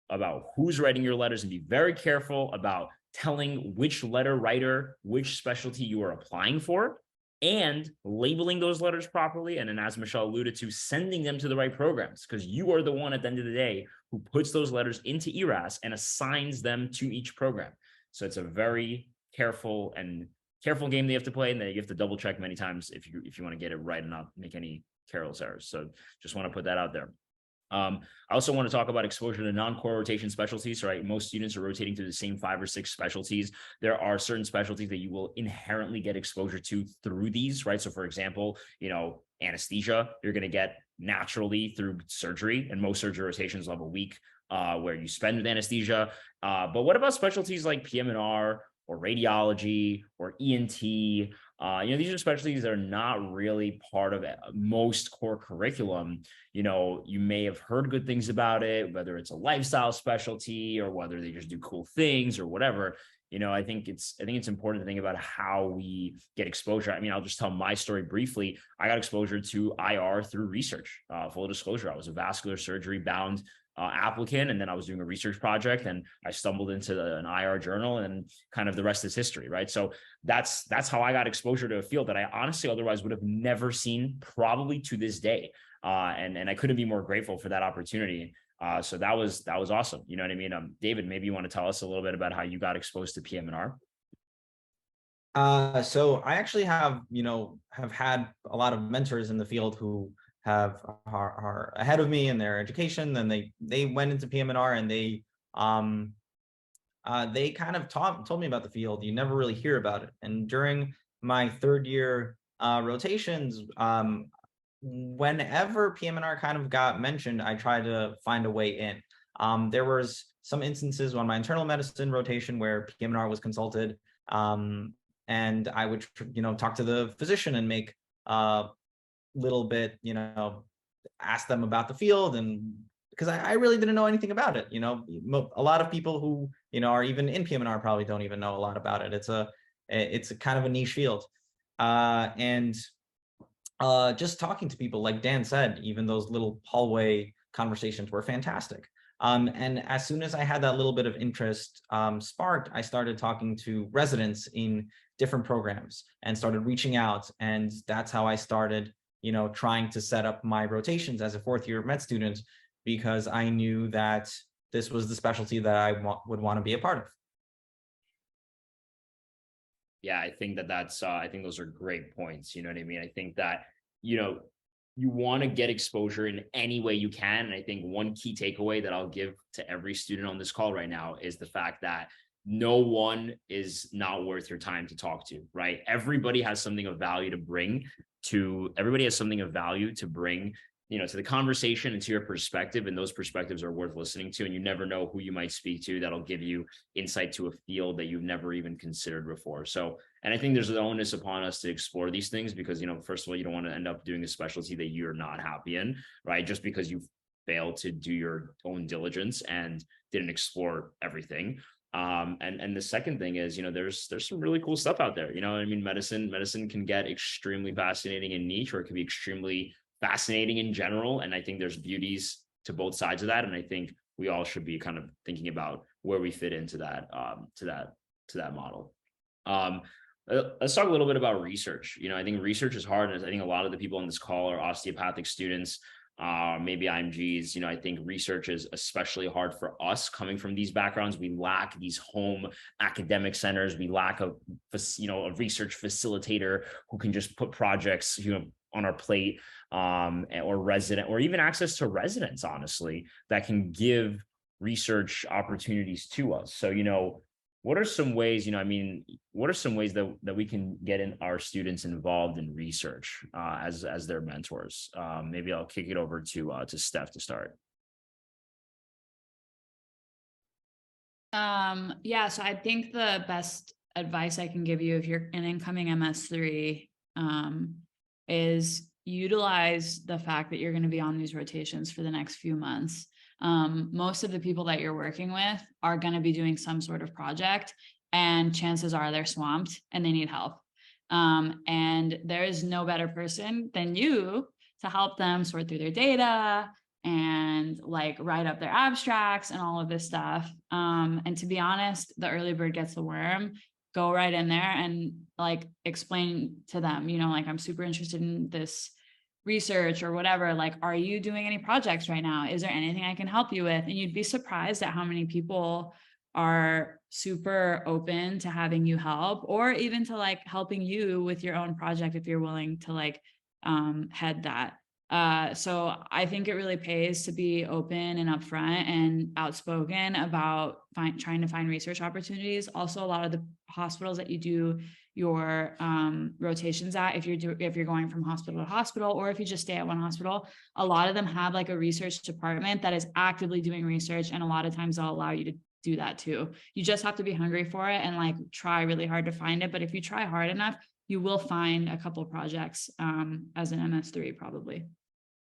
about who's writing your letters and be very careful about telling which letter writer, which specialty you are applying for, and labeling those letters properly. And then, as Michelle alluded to, sending them to the right programs, because you are the one at the end of the day who puts those letters into ERAS and assigns them to each program. So it's a very careful game that you have to play, and that you have to double check many times if you want to get it right and not make any careless errors. So just want to put that out there. I also want to talk about exposure to non-core rotation specialties, right? Most students are rotating through the same 5 or 6 specialties. There are certain specialties that you will inherently get exposure to through these, right? So for example, anesthesia, you're going to get naturally through surgery, and most surgery rotations will have a week where you spend with anesthesia. But what about specialties like PM&R or radiology or ENT? These are specialties that are not really part of most core curriculum. You may have heard good things about it, whether it's a lifestyle specialty or whether they just do cool things or whatever. I think it's important to think about how we get exposure. I mean, I'll just tell my story briefly. I got exposure to IR through research. Full disclosure, I was a vascular surgery bound applicant, and then I was doing a research project, and I stumbled into an IR journal, and kind of the rest is history, right? So that's how I got exposure to a field that I honestly otherwise would have never seen, probably to this day. And I couldn't be more grateful for that opportunity. So that was awesome. You know what I mean? David, maybe you want to tell us a little bit about how you got exposed to PM&R. So I actually have had a lot of mentors in the field who are ahead of me in their education. Then they went into PM&R, and they kind of told me about the field. You never really hear about it. And during my 3rd year rotations, whenever PM&R kind of got mentioned, I tried to find a way in. There was some instances on my internal medicine rotation where PM&R was consulted, and I would talk to the physician and make little bit, ask them about the field, and because I really didn't know anything about it. A lot of people who are even in PM&R probably don't even know a lot about it. It's a kind of a niche field, and just talking to people, like Dan said, even those little hallway conversations were fantastic. And as soon as I had that little bit of interest sparked, I started talking to residents in different programs and started reaching out, and that's how I started trying to set up my rotations as a 4th year med student, because I knew that this was the specialty that I would want to be a part of. Yeah, I think I think those are great points. You know what I mean? I think that, you want to get exposure in any way you can. And I think one key takeaway that I'll give to every student on this call right now is the fact that no one is not worth your time to talk to, right? Everybody has something of value to bring to the conversation and to your perspective, and those perspectives are worth listening to. And you never know who you might speak to that'll give you insight to a field that you've never even considered before. So, and I think there's an onus upon us to explore these things, because, first of all, you don't want to end up doing a specialty that you're not happy in, right? Just because you failed to do your own diligence and didn't explore everything. And the second thing is, there's some really cool stuff out there. Medicine can get extremely fascinating and niche, or it can be extremely fascinating in general. And I think there's beauties to both sides of that. And I think we all should be kind of thinking about where we fit into that, to that model. Let's talk a little bit about research. I think research is hard. And I think a lot of the people on this call are osteopathic students, maybe IMGs. I think research is especially hard for us coming from these backgrounds. We lack these home academic centers. We lack a research facilitator who can just put projects, on our plate, or even access to residents, honestly, that can give research opportunities to us. So, what are some ways, that we can get our students involved in research as their mentors? Maybe I'll kick it over to Steph to start. So I think the best advice I can give you if you're an incoming MS3 is utilize the fact that you're going to be on these rotations for the next few months. Most of the people that you're working with are going to be doing some sort of project, and chances are they're swamped and they need help. And there is no better person than you to help them sort through their data and like write up their abstracts and all of this stuff. And to be honest, the early bird gets the worm. Go right in there and like explain to them, you know, like, I'm super interested in this research or whatever. Like, are you doing any projects right now? Is there anything I can help you with? And you'd be surprised at how many people are super open to having you help, or even to like helping you with your own project if you're willing to like head that. So I think it really pays to be open and upfront and outspoken about trying to find research opportunities. Also, a lot of the hospitals that you do your rotations at, if you're going from hospital to hospital, or if you just stay at one hospital, a lot of them have like a research department that is actively doing research, and a lot of times they'll allow you to do that too. You just have to be hungry for it and like try really hard to find it. But if you try hard enough, you will find a couple of projects as an MS3 probably.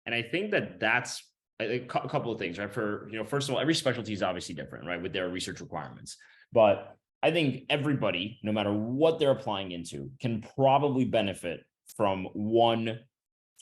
And I think that that's a couple of things, right? For, you know, first of all, every specialty is obviously different, right, with their research requirements. But I think everybody, no matter what they're applying into, can probably benefit from one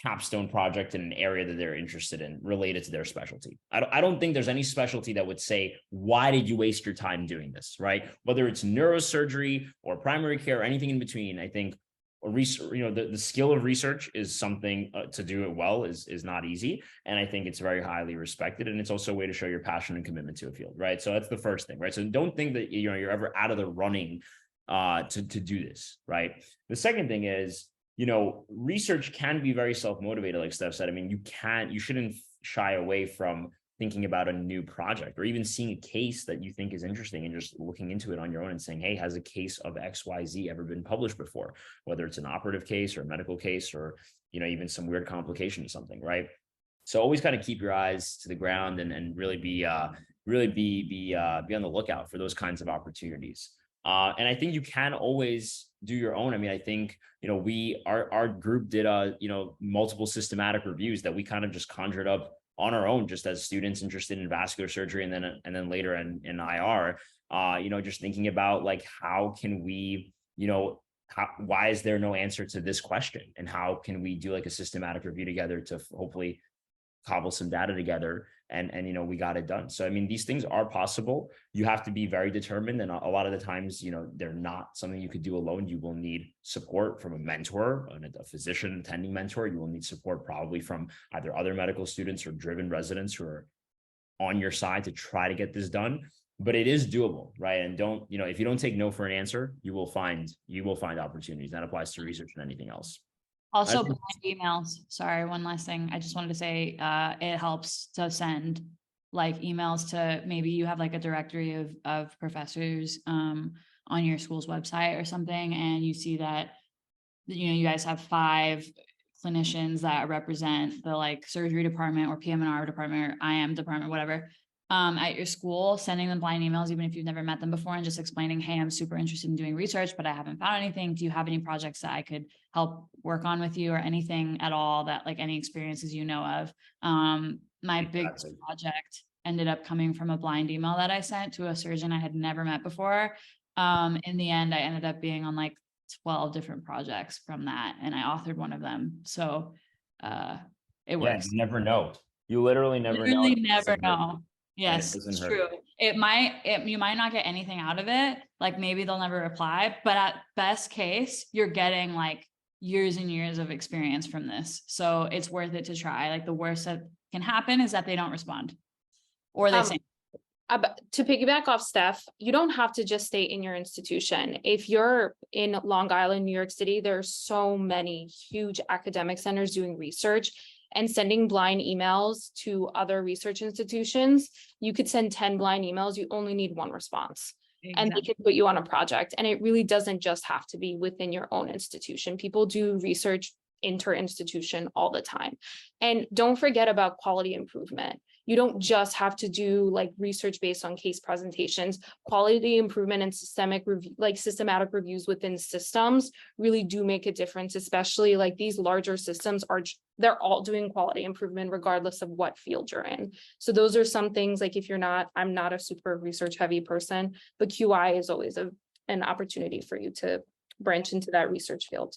capstone project in an area that they're interested in related to their specialty. I don't think there's any specialty that would say, why did you waste your time doing this, right? Whether it's neurosurgery or primary care or anything in between, I think research, you know, the skill of research is something to do it well is not easy. And I think it's very highly respected. And it's also a way to show your passion and commitment to a field, right? So that's the first thing, right? So don't think that, you know, you're ever out of the running to do this, right? The second thing is, you know, research can be very self-motivated, like Steph said. I mean, you shouldn't shy away from thinking about a new project or even seeing a case that you think is interesting and just looking into it on your own and saying, hey, has a case of XYZ ever been published before? Whether it's an operative case or a medical case or, you know, even some weird complication or something, right? So always kind of keep your eyes to the ground and really be on the lookout for those kinds of opportunities. And I think you can always do your own. I mean, I think, you know, our group did multiple systematic reviews that we kind of just conjured up on our own, just as students interested in vascular surgery, and then later in IR, you know, just thinking about like, how can we, you know, why is there no answer to this question, and how can we do like a systematic review together to hopefully cobble some data together, and you know, we got it done. So I mean, these things are possible. You have to be very determined, and a lot of the times, you know, they're not something you could do alone. You will need support from a mentor, a physician attending mentor. You will need support probably from either other medical students or driven residents who are on your side to try to get this done. But it is doable, right? And don't, you know, if you don't take no for an answer, you will find opportunities. That applies to research and anything else. Also, blind emails. Sorry, one last thing. I just wanted to say it helps to send like emails to, maybe you have like a directory of professors on your school's website or something, and you see that, you know, you guys have 5 clinicians that represent the like surgery department or PM&R department or IM department, whatever, at your school, sending them blind emails, even if you've never met them before, and just explaining, hey, I'm super interested in doing research, but I haven't found anything. Do you have any projects that I could help work on with you, or anything at all that, like, any experiences you know of? My big project ended up coming from a blind email that I sent to a surgeon I had never met before. In the end, I ended up being on like 12 different projects from that, and I authored one of them. So it works. You never know. You literally never know. Yes, it's true. You might not get anything out of it. Like maybe they'll never reply, but at best case, you're getting like years and years of experience from this. So it's worth it to try. Like the worst that can happen is that they don't respond, or they say. To piggyback off Steph, you don't have to just stay in your institution. If you're in Long Island, New York City, there's so many huge academic centers doing research, and sending blind emails to other research institutions. You could send 10 blind emails. You only need 1 response. Exactly. And they can put you on a project. And it really doesn't just have to be within your own institution. People do research inter-institution all the time. And don't forget about quality improvement. you don't just have to do like research based on case presentations. Quality improvement and systematic reviews within systems really do make a difference, especially like these larger systems they're all doing quality improvement regardless of what field you're in. So those are some things, like if I'm not a super research heavy person, but QI is always an opportunity for you to branch into that research field.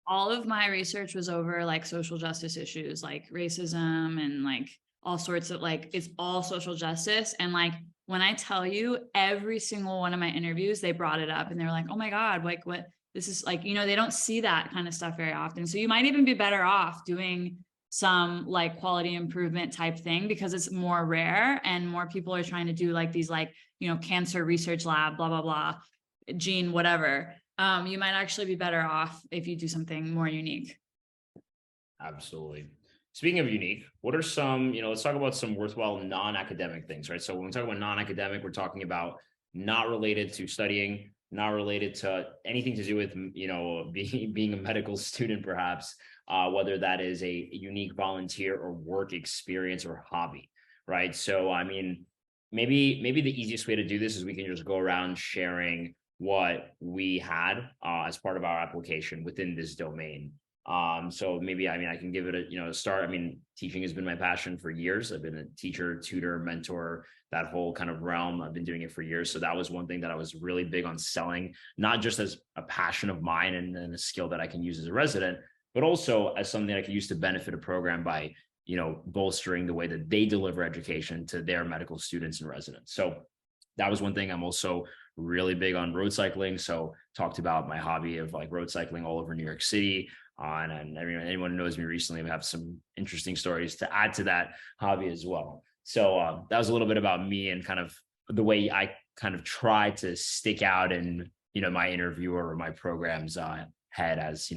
All of my research was over like social justice issues, like racism and like all sorts of like, it's all social justice. And like, when I tell you every single one of my interviews, they brought it up and they were like, oh my God, like what, this is like, you know, they don't see that kind of stuff very often. So you might even be better off doing some like quality improvement type thing because it's more rare and more people are trying to do like these like, you know, cancer research lab, blah, blah, blah, gene, whatever. You might actually be better off if you do something more unique. Absolutely. Speaking of unique, what are some, let's talk about some worthwhile non-academic things, right? So when we talk about non-academic, we're talking about not related to studying, not related to anything to do with, being a medical student, perhaps, whether that is a unique volunteer or work experience or hobby, right? So, I mean, maybe the easiest way to do this is we can just go around sharing what we had as part of our application within this domain. So maybe, I can give it a start. Teaching has been my passion for years. I've been a teacher, tutor, mentor, that whole kind of realm. I've been doing it for years. So that was one thing that I was really big on selling, not just as a passion of mine and a skill that I can use as a resident, but also as something that I can use to benefit a program by, bolstering the way that they deliver education to their medical students and residents. So that was one thing. I'm also really big on road cycling. So talked about my hobby of like road cycling all over New York City. And anyone who knows me recently, we have some interesting stories to add to that hobby as well. So that was a little bit about me and kind of the way I kind of try to stick out in, my interviewer or my program's head as,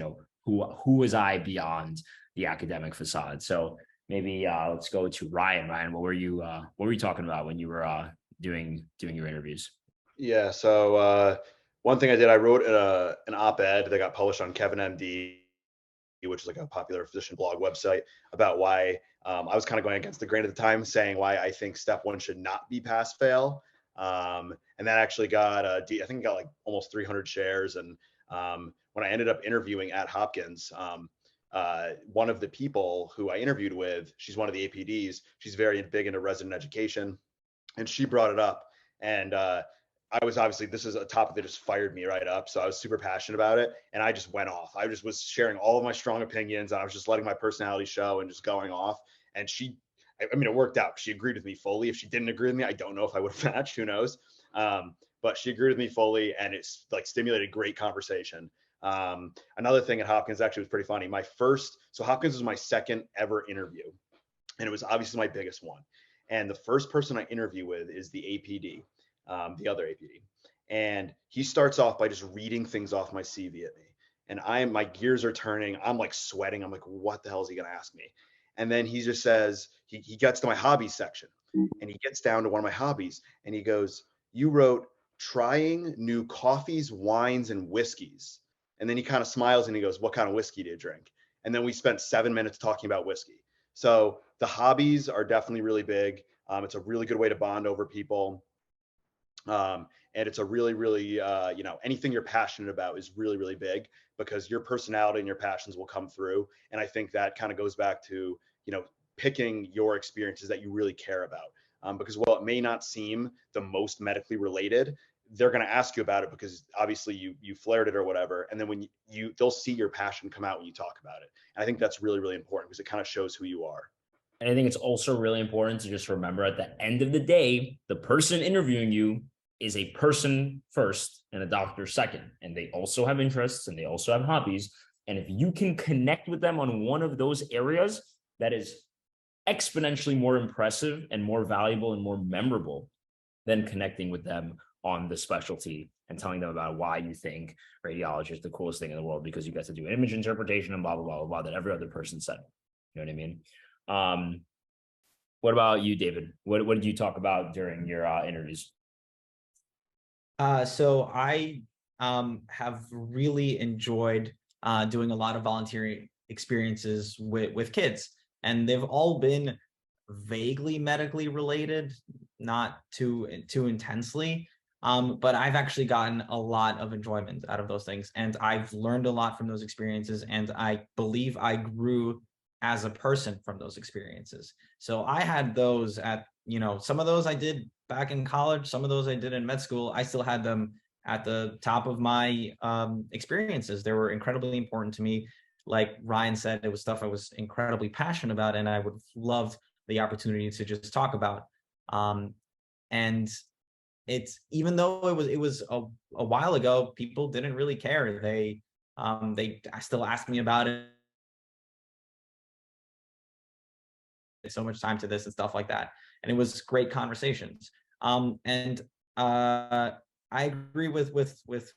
who was I beyond the academic facade. So maybe let's go to Ryan. Ryan, what were you talking about when you were doing your interviews? Yeah. So one thing I did, I wrote an op-ed that got published on Kevin MD, which is like a popular physician blog website, about why I was kind of going against the grain at the time, saying why I think step one should not be pass fail. And that actually got, I think it got like almost 300 shares. And when I ended up interviewing at Hopkins, one of the people who I interviewed with, she's one of the APDs, she's very big into resident education, and she brought it up. And I was obviously, this is a topic that just fired me right up. So I was super passionate about it. And I just went off. I just was sharing all of my strong opinions. And I was just letting my personality show and just going off. And it worked out. She agreed with me fully. If she didn't agree with me, I don't know if I would have matched, who knows? But she agreed with me fully, and it's like stimulated great conversation. Another thing at Hopkins actually was pretty funny. So Hopkins was my second ever interview, and it was obviously my biggest one. And the first person I interview with is the APD. The other APD. And he starts off by just reading things off my CV at me. And my gears are turning. I'm like sweating. I'm like, what the hell is he going to ask me? And then he just says, he gets to my hobbies section, and he gets down to one of my hobbies, and he goes, you wrote trying new coffees, wines, and whiskeys. And then he kind of smiles and he goes, what kind of whiskey do you drink? And then we spent 7 minutes talking about whiskey. So the hobbies are definitely really big. It's a really good way to bond over people. And it's a really, really, anything you're passionate about is really, really big, because your personality and your passions will come through. And I think that kind of goes back to, picking your experiences that you really care about. Because while it may not seem the most medically related, they're going to ask you about it because obviously you flared it or whatever. And then when they'll see your passion come out when you talk about it. And I think that's really, really important because it kind of shows who you are. And I think it's also really important to just remember at the end of the day, the person interviewing you is a person first and a doctor second. And they also have interests and they also have hobbies. And if you can connect with them on one of those areas, that is exponentially more impressive and more valuable and more memorable than connecting with them on the specialty and telling them about why you think radiology is the coolest thing in the world because you get to do image interpretation and blah, blah, blah, blah, blah, that every other person said. You know what I mean? What about you, David? What did you talk about during your interviews? So I have really enjoyed doing a lot of volunteering experiences with kids, and they've all been vaguely medically related, not too intensely. But I've actually gotten a lot of enjoyment out of those things, and I've learned a lot from those experiences, and I believe I grew as a person from those experiences. So I had those at, some of those I did back in college, some of those I did in med school. I still had them at the top of my experiences. They were incredibly important to me. Like Ryan said, it was stuff I was incredibly passionate about, and I would love the opportunity to just talk about. And it's, even though it was a while ago, people didn't really care. They still ask me about it. So much time to this and stuff like that, and it was great conversations. And I agree with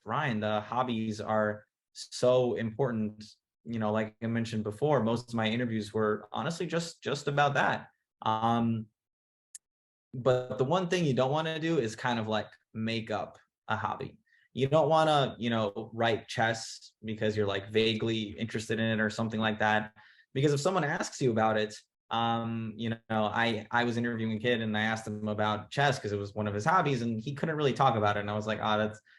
Ryan. The hobbies are so important. Like I mentioned before, most of my interviews were honestly just about that. But the one thing you don't want to do is kind of like make up a hobby. You don't want to, write chess because you're like vaguely interested in it or something like that. Because if someone asks you about it, I was interviewing a kid and I asked him about chess because it was one of his hobbies, and he couldn't really talk about it. And I was like,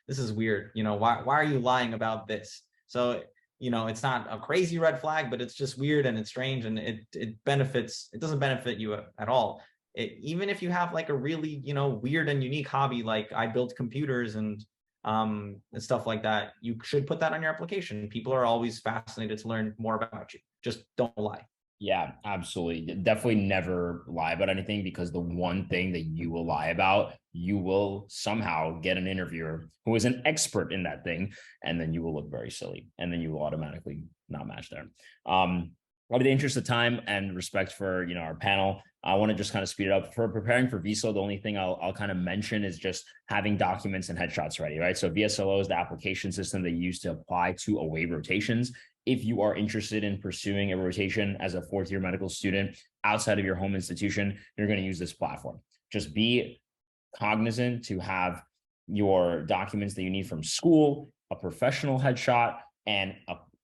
this is weird. Why are you lying about this? So, it's not a crazy red flag, but it's just weird and it's strange, and it doesn't benefit you at all. Even if you have like a really, weird and unique hobby, like I build computers and stuff like that, you should put that on your application. People are always fascinated to learn more about you. Just don't lie. Yeah, absolutely. Definitely never lie about anything, because the one thing that you will lie about, you will somehow get an interviewer who is an expert in that thing, and then you will look very silly, and then you will automatically not match there. In the interest of time and respect for our panel, I want to just kind of speed it up. For preparing for VSO, the only thing I'll kind of mention is just having documents and headshots ready, right? So VSLO is the application system they use to apply to away rotations. If you are interested in pursuing a rotation as a fourth-year medical student outside of your home institution, you're going to use this platform. Just be cognizant to have your documents that you need from school, a professional headshot, and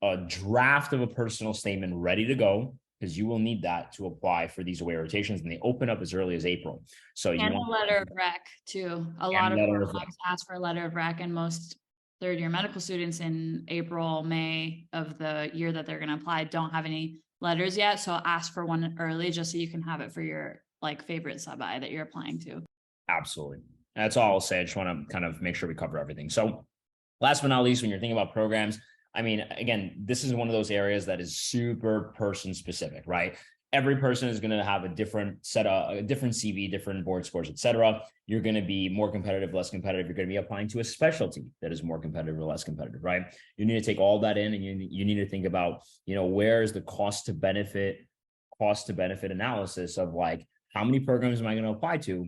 a draft of a personal statement ready to go, because you will need that to apply for these away rotations, and they open up as early as April. So you And want a letter of rec too. A lot of letter of flags ask for a letter of rec, and most third-year medical students in April, May of the year that they're going to apply don't have any letters yet. So ask for one early, just so you can have it for your like favorite sub-I that you're applying to. Absolutely. That's all I'll say. I just want to kind of make sure we cover everything. So last but not least, when you're thinking about programs, I mean, again, this is one of those areas that is super person specific, right? Every person is going to have a different a different CV, different board scores, et cetera. You're going to be more competitive, less competitive. You're going to be applying to a specialty that is more competitive or less competitive, right? You need to take all that in, and you need to think about, where is the cost to benefit analysis of like, how many programs am I going to apply to,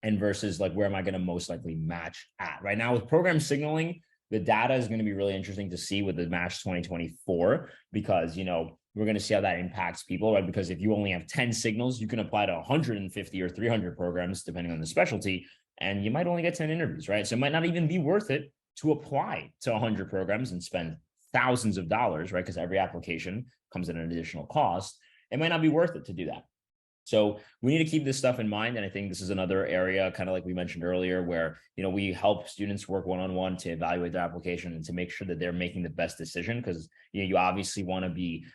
and versus like, where am I going to most likely match at? Right now with program signaling, the data is going to be really interesting to see with the Match 2024, because, we're going to see how that impacts people, right? Because if you only have 10 signals, you can apply to 150 or 300 programs, depending on the specialty, and you might only get 10 interviews, right? So it might not even be worth it to apply to 100 programs and spend thousands of dollars, right? Because every application comes at an additional cost. It might not be worth it to do that. So we need to keep this stuff in mind. And I think this is another area, kind of like we mentioned earlier, where, we help students work one-on-one to evaluate their application and to make sure that they're making the best decision. Because, you obviously want to be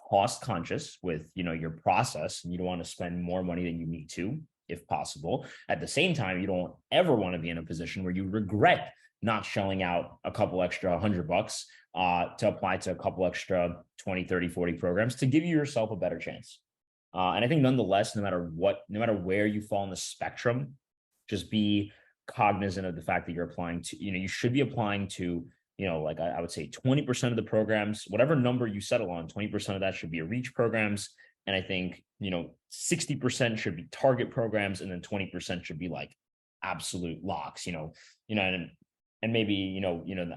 cost conscious with, your process, and you don't want to spend more money than you need to, if possible. At the same time, you don't ever want to be in a position where you regret not shelling out a couple extra $100 to apply to a couple extra 20, 30, 40 programs to give yourself a better chance. And I think nonetheless, no matter where you fall on the spectrum, just be cognizant of the fact that you're applying to, you should be applying to, like I would say 20% of the programs, whatever number you settle on, 20% of that should be reach programs. And I think, 60% should be target programs, and then 20% should be like absolute locks, and maybe,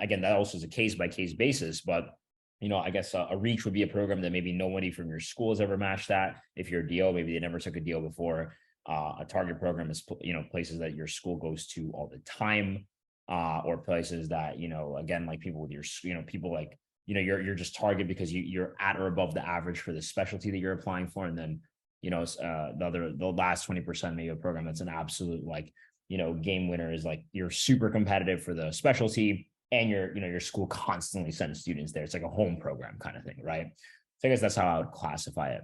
again, that also is a case by case basis, but I guess a reach would be a program that maybe nobody from your school has ever matched that. If you're a DO, maybe they never took a DO before. A target program is, places that your school goes to all the time, or places that, again, like people with your, people like, you're just target because you're at or above the average for the specialty that you're applying for. And then the last 20% maybe a program that's an absolute like, game winner is like you're super competitive for the specialty and your school constantly sends students there. It's like a home program kind of thing, right? So I guess that's how I would classify it.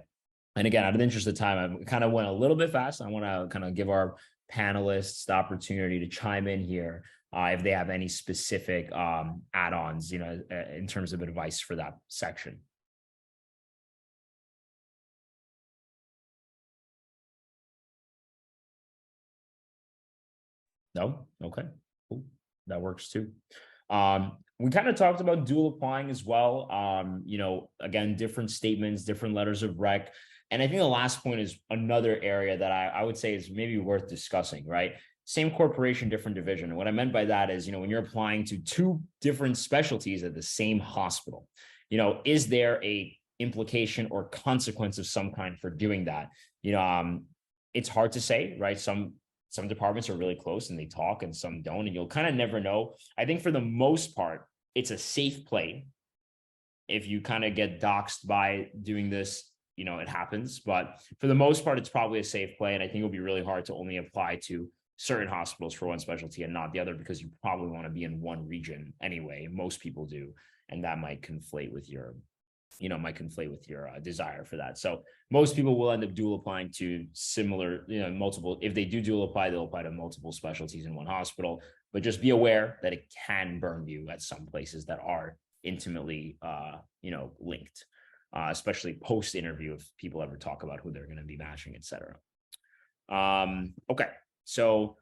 And again, out of the interest of time, I kind of went a little bit fast. I want to kind of give our panelists the opportunity to chime in here if they have any specific add-ons, in terms of advice for that section. No? Okay, cool. That works too. We kind of talked about dual applying as well. Again, different statements, different letters of rec. And I think the last point is another area that I would say is maybe worth discussing, right? Same corporation, different division. And what I meant by that is, when you're applying to two different specialties at the same hospital, is there a implication or consequence of some kind for doing that? It's hard to say, right? Some departments are really close and they talk and some don't, and you'll kind of never know. I think for the most part, it's a safe play. If you kind of get doxxed by doing this, it happens. But for the most part, it's probably a safe play. And I think it'll be really hard to only apply to certain hospitals for one specialty and not the other, because you probably want to be in one region anyway. Most people do. And that might conflate with your desire for that. So most people will end up dual applying to similar, multiple. If they do dual apply, they'll apply to multiple specialties in one hospital. But just be aware that it can burn you at some places that are intimately, linked, especially post interview if people ever talk about who they're going to be matching, etc. Okay, so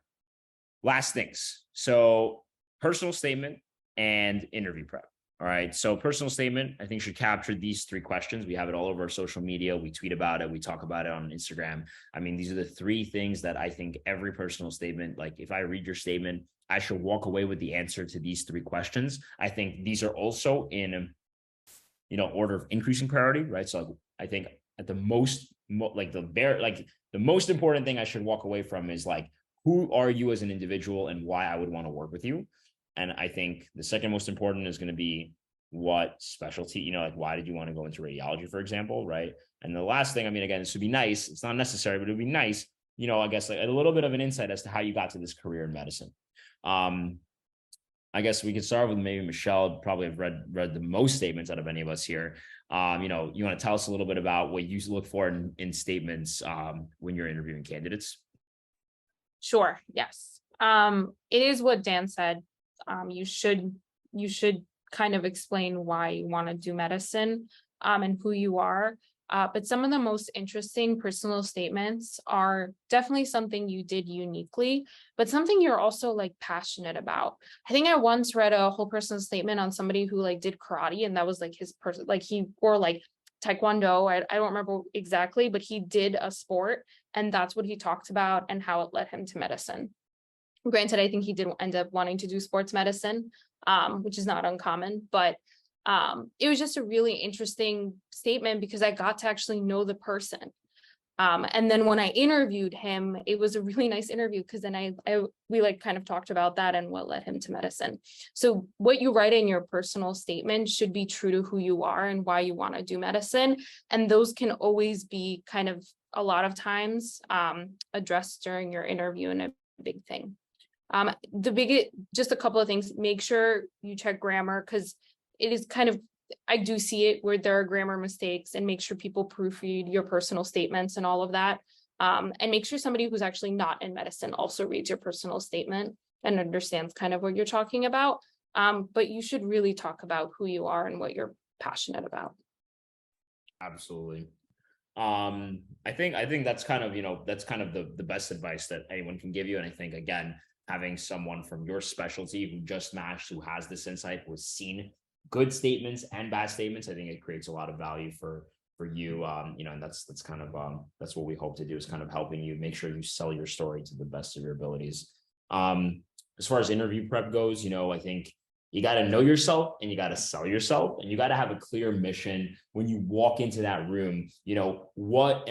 last things. So personal statement and interview prep. All right. So personal statement, I think, should capture these three questions. We have it all over our social media. We tweet about it. We talk about it on Instagram. I mean, these are the three things that I think every personal statement, like if I read your statement, I should walk away with the answer to these three questions. I think these are also in, order of increasing priority, right? So I think at the most, the most important thing I should walk away from is like, who are you as an individual and why I would want to work with you? And I think the second most important is going to be what specialty, why did you want to go into radiology, for example, right? And the last thing, again, this would be nice. It's not necessary, but it would be nice, I guess like a little bit of an insight as to how you got to this career in medicine. I guess we could start with maybe Michelle. Probably have read the most statements out of any of us here. You want to tell us a little bit about what you look for in statements when you're interviewing candidates? Sure. Yes. It is what Dan said. You should kind of explain why you want to do medicine and who you are. But some of the most interesting personal statements are definitely something you did uniquely, but something you're also like passionate about. I think I once read a whole personal statement on somebody who like did karate, and that was like his person, like he or like Taekwondo. I don't remember exactly, but he did a sport, and that's what he talked about and how it led him to medicine. Granted, I think he did end up wanting to do sports medicine, which is not uncommon, but it was just a really interesting statement because I got to actually know the person. And then when I interviewed him, it was a really nice interview because then we like kind of talked about that and what led him to medicine. So what you write in your personal statement should be true to who you are and why you want to do medicine. And those can always be kind of a lot of times addressed during your interview, and a big thing. Just a couple of things, make sure you check grammar, because it is kind of, I do see it where there are grammar mistakes, and make sure people proofread your personal statements and all of that. And make sure somebody who's actually not in medicine also reads your personal statement and understands kind of what you're talking about. But you should really talk about who you are and what you're passionate about. Absolutely. I think that's kind of, the best advice that anyone can give you. And I think, again, having someone from your specialty who just matched, who has this insight, who has seen good statements and bad statements, I think it creates a lot of value for you. And that's kind of, that's what we hope to do, is kind of helping you make sure you sell your story to the best of your abilities. As far as interview prep goes, I think you got to know yourself and you got to sell yourself, and you got to have a clear mission when you walk into that room. What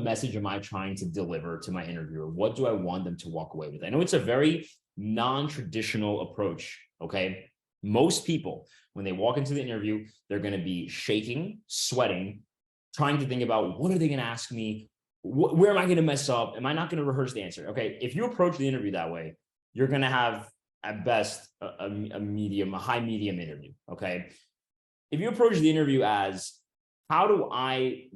message am I trying to deliver to my interviewer? What do I want them to walk away with? I know it's a very non-traditional approach. Okay. Most people, when they walk into the interview, they're going to be shaking, sweating, trying to think about what are they going to ask me? Where am I going to mess up? Am I not going to rehearse the answer? Okay. If you approach the interview that way, you're going to have at best a high medium interview. Okay. If you approach the interview as how do I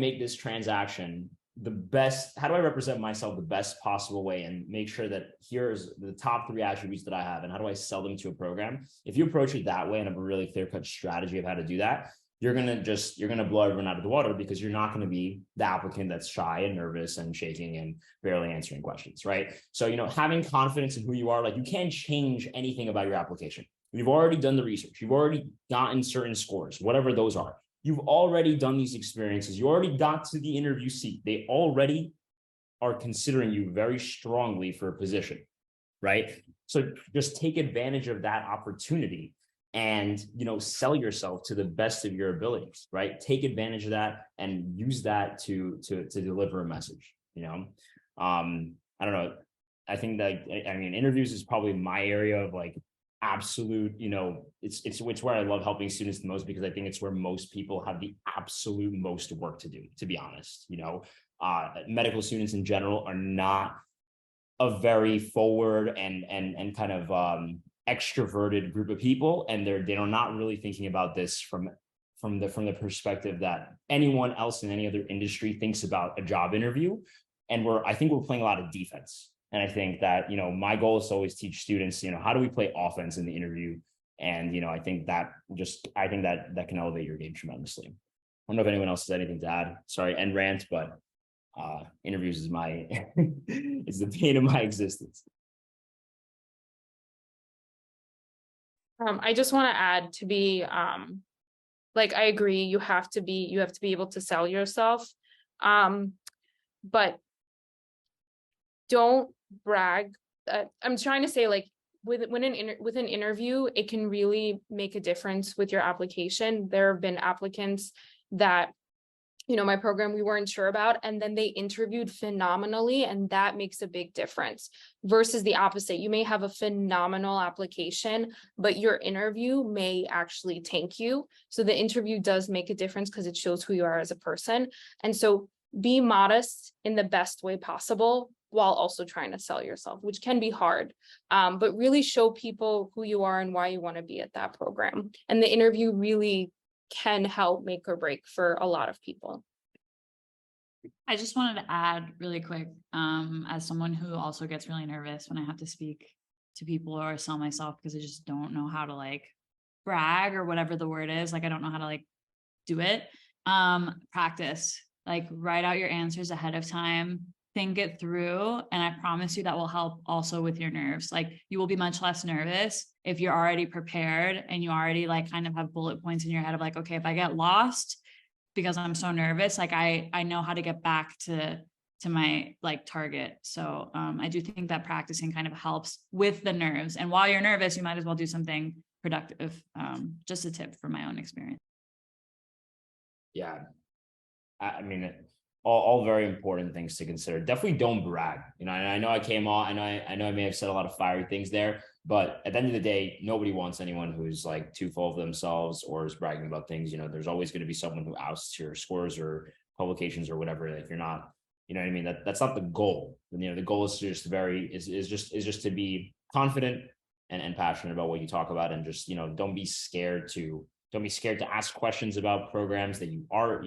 make this transaction the best? How do I represent myself the best possible way and make sure that here's the top 3 attributes that I have and how do I sell them to a program? If you approach it that way and have a really clear-cut strategy of how to do that, you're going to blow everyone out of the water because you're not going to be the applicant that's shy and nervous and shaking and barely answering questions, right? So, having confidence in who you are, like you can't change anything about your application. You've already done the research. You've already gotten certain scores, whatever those are. You've already done these experiences. You already got to the interview seat. They already are considering you very strongly for a position, right? So just take advantage of that opportunity and, sell yourself to the best of your abilities, right? Take advantage of that and use that to deliver a message, I don't know. I think that, interviews is probably my area of like absolute, it's where I love helping students the most because I think it's where most people have the absolute most work to do, to be honest. Medical students in general are not a very forward and kind of extroverted group of people, and they're not really thinking about this from the perspective that anyone else in any other industry thinks about a job interview. And I think we're playing a lot of defense. And I think that, my goal is to always teach students, how do we play offense in the interview? And, I think that can elevate your game tremendously. I don't know if anyone else has anything to add. Sorry, end rant, but interviews is is the pain of my existence. I just want to add to be, I agree, you have to be able to sell yourself. But don't brag. I'm trying to say, with an interview, it can really make a difference with your application. There have been applicants that, my program we weren't sure about, and then they interviewed phenomenally, and that makes a big difference versus the opposite. You may have a phenomenal application, but your interview may actually tank you. So the interview does make a difference because it shows who you are as a person. And so be modest in the best way possible while also trying to sell yourself, which can be hard, but really show people who you are and why you want to be at that program. And the interview really can help make or break for a lot of people. I just wanted to add really quick, as someone who also gets really nervous when I have to speak to people or sell myself because I just don't know how to brag or whatever the word is. I don't know how to do it. Practice, write out your answers ahead of time, think it through. And I promise you that will help also with your nerves. You will be much less nervous if you're already prepared and you already kind of have bullet points in your head of okay, if I get lost because I'm so nervous, I know how to get back to my target. So I do think that practicing kind of helps with the nerves. And while you're nervous, you might as well do something productive. Just a tip from my own experience. Yeah. All very important things to consider. Definitely don't brag. And I know I came on, I know I may have said a lot of fiery things there, but at the end of the day, nobody wants anyone who's too full of themselves or is bragging about things. There's always going to be someone who ousts your scores or publications or whatever. If you're not, that's not the goal. The goal is just just to be confident and passionate about what you talk about, and just, don't be scared to ask questions about programs that you are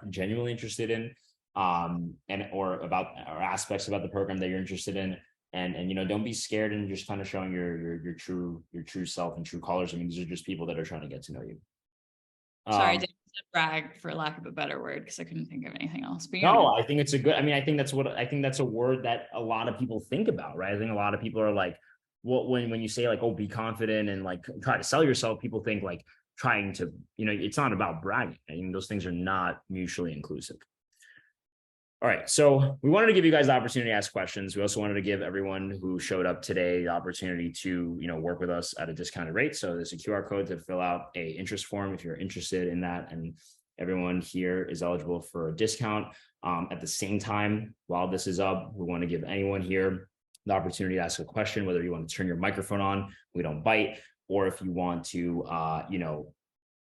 genuinely interested in, or aspects about the program that you're interested in. And don't be scared and just kind of showing your true self and true colors. These are just people that are trying to get to know you. Sorry, I didn't brag for lack of a better word because I couldn't think of anything else. But no, I think it's I think that's a word that a lot of people think about, right? I think a lot of people are when you say be confident and try to sell yourself, people think trying to, it's not about bragging. Those things are not mutually inclusive. All right. So we wanted to give you guys the opportunity to ask questions. We also wanted to give everyone who showed up today the opportunity to, work with us at a discounted rate. So there's a QR code to fill out a interest form if you're interested in that. And everyone here is eligible for a discount. At the same time, while this is up, we want to give anyone here the opportunity to ask a question, whether you want to turn your microphone on, we don't bite, or if you want to,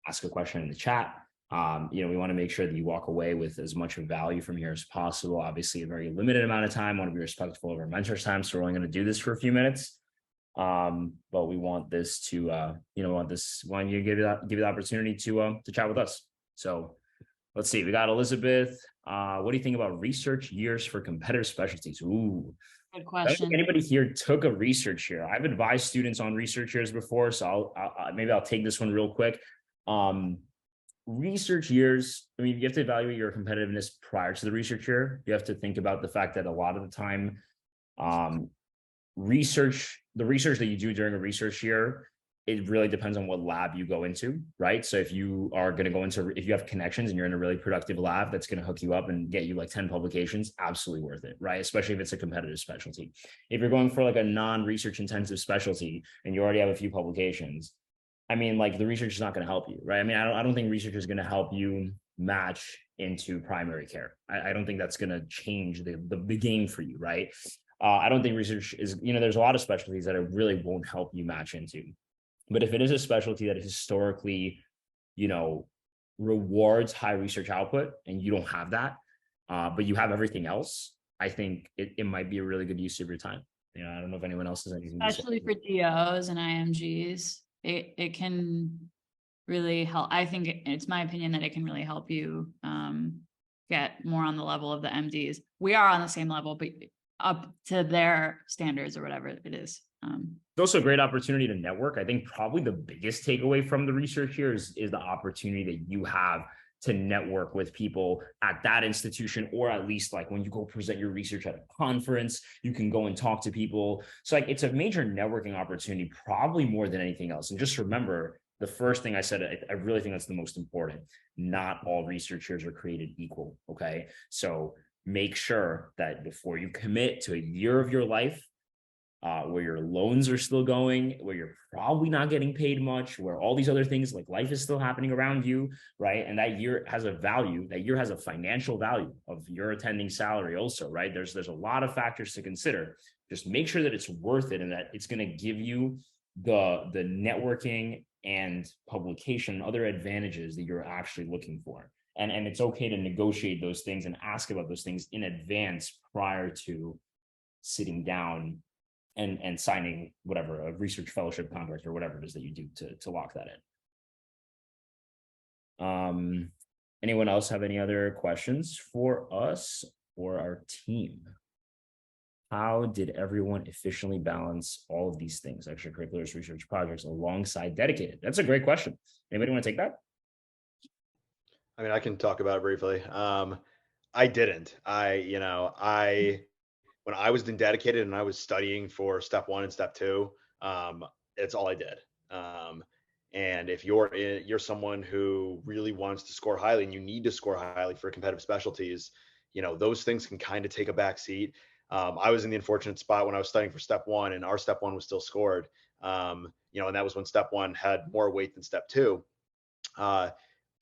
ask a question in the chat, We want to make sure that you walk away with as much value from here as possible. Obviously, a very limited amount of time. Want to be respectful of our mentors' time, so we're only going to do this for a few minutes. But we want this to, want you to give you the opportunity to chat with us. So let's see. We got Elizabeth. What do you think about research years for competitive specialties? Ooh. Good I don't question. think anybody here took a research year. I've advised students on research years before, so maybe I'll take this one real quick. Research years, I mean, you have to evaluate your competitiveness prior to the research year. You have to think about the fact that a lot of the time, the research that you do during a research year, it really depends on what lab you go into, right? So if you are going to go into, if you have connections and you're in a really productive lab that's going to hook you up and get you like 10 publications, absolutely worth it, right? Especially if it's a competitive specialty. If you're going for like a non-research intensive specialty and you already have a few publications, I mean, like the research is not going to help you, right? I mean, I don't think research is going to help you match into primary care. I don't think that's going to change the game for you, right? I don't think research is, there's a lot of specialties that it really won't help you match into. But if it is a specialty that historically, rewards high research output and you don't have that, but you have everything else, I think it might be a really good use of your time. I don't know if anyone else has anything to say. Especially for DOs and IMGs, it can really help. I think it's my opinion that it can really help you get more on the level of the MDs. We are on the same level, but up to their standards or whatever it is. It's also a great opportunity to network. I think probably the biggest takeaway from the research here is the opportunity that you have to network with people at that institution, or at least like when you go present your research at a conference, you can go and talk to people. So like it's a major networking opportunity, probably more than anything else. And just remember, the first thing I said, I really think that's the most important. Not all researchers are created equal, okay? So make sure that before you commit to a year of your life, where your loans are still going, where you're probably not getting paid much, where all these other things like life is still happening around you, right? And that year has a value, that year has a financial value of your attending salary also, right? There's a lot of factors to consider. Just make sure that it's worth it and that it's going to give you the networking and publication and other advantages that you're actually looking for. And it's okay to negotiate those things and ask about those things in advance prior to sitting down and signing whatever, a research fellowship contract or whatever it is that you do to lock that in. Anyone else have any other questions for us or our team? How did everyone efficiently balance all of these things, extracurriculars, research projects, alongside dedicated? That's a great question. Anybody want to take that? I mean, I can talk about it briefly. I didn't. When I was in dedicated and I was studying for step 1 and step 2, it's all I did. And if you're someone who really wants to score highly and you need to score highly for competitive specialties, those things can kind of take a back seat. I was in the unfortunate spot when I was studying for step 1 and our step 1 was still scored. And that was when step 1 had more weight than step 2. I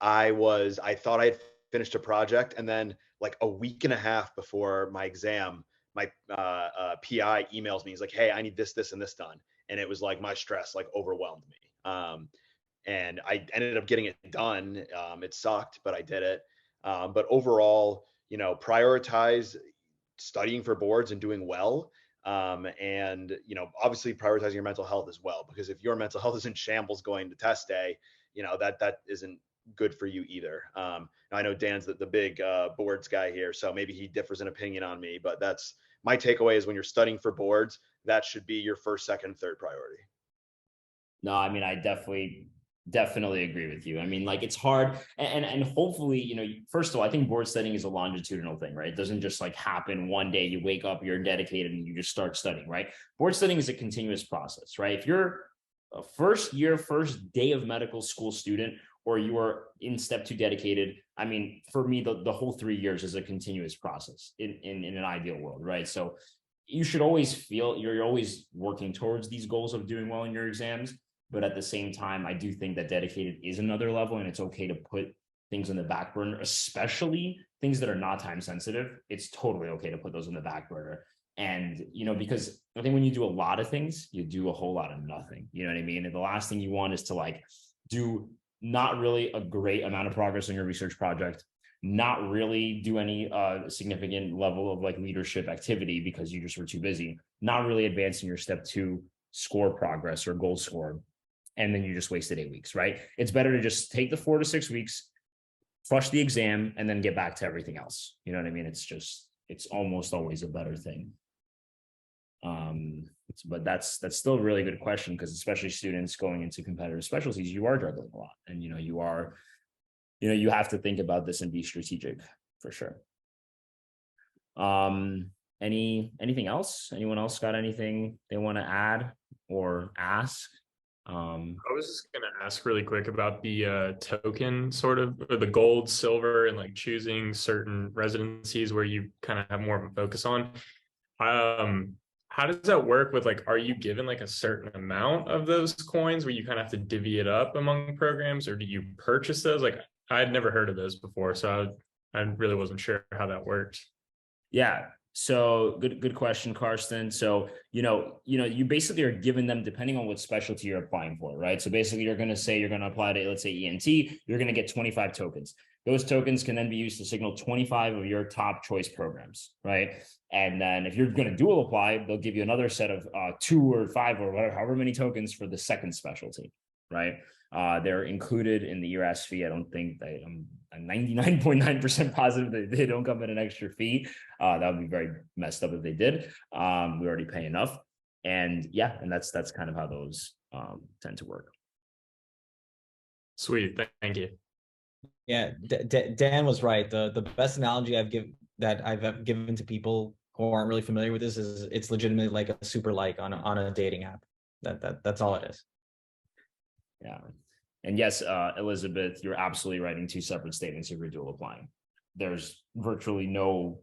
thought I had finished a project, and then like a week and a half before my exam, my PI emails me. He's like, "Hey, I need this, this, and this done." And it was like my stress like overwhelmed me. And I ended up getting it done. It sucked, but I did it. But overall, prioritize studying for boards and doing well. And obviously prioritizing your mental health as well, because if your mental health is in shambles going to test day, that isn't good for you either. I know Dan's the big boards guy here, so maybe he differs in opinion on me, but that's my takeaway is when you're studying for boards, that should be your first, second, third priority. No, I mean, I definitely agree with you. I mean, like it's hard and hopefully, first of all, I think board studying is a longitudinal thing, right? It doesn't just like happen one day, you wake up, you're dedicated and you just start studying, right? Board studying is a continuous process, right? If you're a first day of medical school student, or you are in step 2 dedicated, I mean, for me, the whole 3 years is a continuous process in an ideal world, right? So you should always feel you're always working towards these goals of doing well in your exams. But at the same time, I do think that dedicated is another level, and it's okay to put things on the back burner, especially things that are not time sensitive. It's totally okay to put those on the back burner. And, because I think when you do a lot of things, you do a whole lot of nothing. You know what I mean? And the last thing you want is to like do not really a great amount of progress on your research project, not really do any significant level of like leadership activity because you just were too busy, not really advancing your step 2 score progress or goal score, and then you just wasted 8 weeks, right? It's better to just take the 4 to 6 weeks, crush the exam, and then get back to everything else. You know what I mean? It's almost always a better thing. But that's still a really good question, because especially students going into competitive specialties, you are juggling a lot, and you have to think about this and be strategic for sure. Anything else? Anyone else got anything they want to add or ask? I was just going to ask really quick about the token sort of, or the gold, silver, and like choosing certain residencies where you kind of have more of a focus on. How does that work with, like, are you given like a certain amount of those coins where you kind of have to divvy it up among programs, or do you purchase those? Like, I had never heard of those before, so I really wasn't sure how that worked. Yeah. So good question, Karsten. So, you basically are given them depending on what specialty you're applying for, right? So basically you're going to say you're going to apply to, let's say, ENT, you're going to get 25 tokens. Those tokens can then be used to signal 25 of your top choice programs, right? And then if you're going to dual apply, they'll give you another set of 2 or 5 or whatever, however many tokens for the second specialty, right? They're included in the ERAS fee. I don't think I'm 99.9% positive that they don't come at an extra fee. That would be very messed up if they did. We already pay enough. And yeah, and that's kind of how those tend to work. Sweet. Thank you. Yeah, Dan was right. The best analogy I've given to people who aren't really familiar with this is it's legitimately like a super like on a dating app. That's all it is. Yeah. And yes, Elizabeth, you're absolutely writing 2 separate statements if you're dual applying. There's virtually no,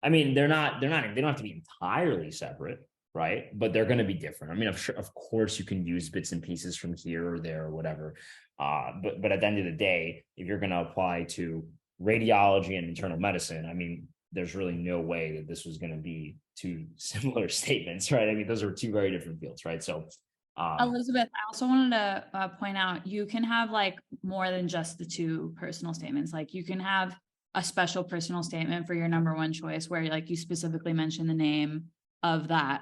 I mean, they don't have to be entirely separate, right? But they're going to be different. I mean, of course you can use bits and pieces from here or there or whatever. But at the end of the day, if you're going to apply to radiology and internal medicine, I mean, there's really no way that this was going to be 2 similar statements, right? I mean, those are 2 very different fields, right? So Elizabeth, I also wanted to point out, you can have like more than just the 2 personal statements. Like you can have a special personal statement for your number 1 choice where like you specifically mention the name of that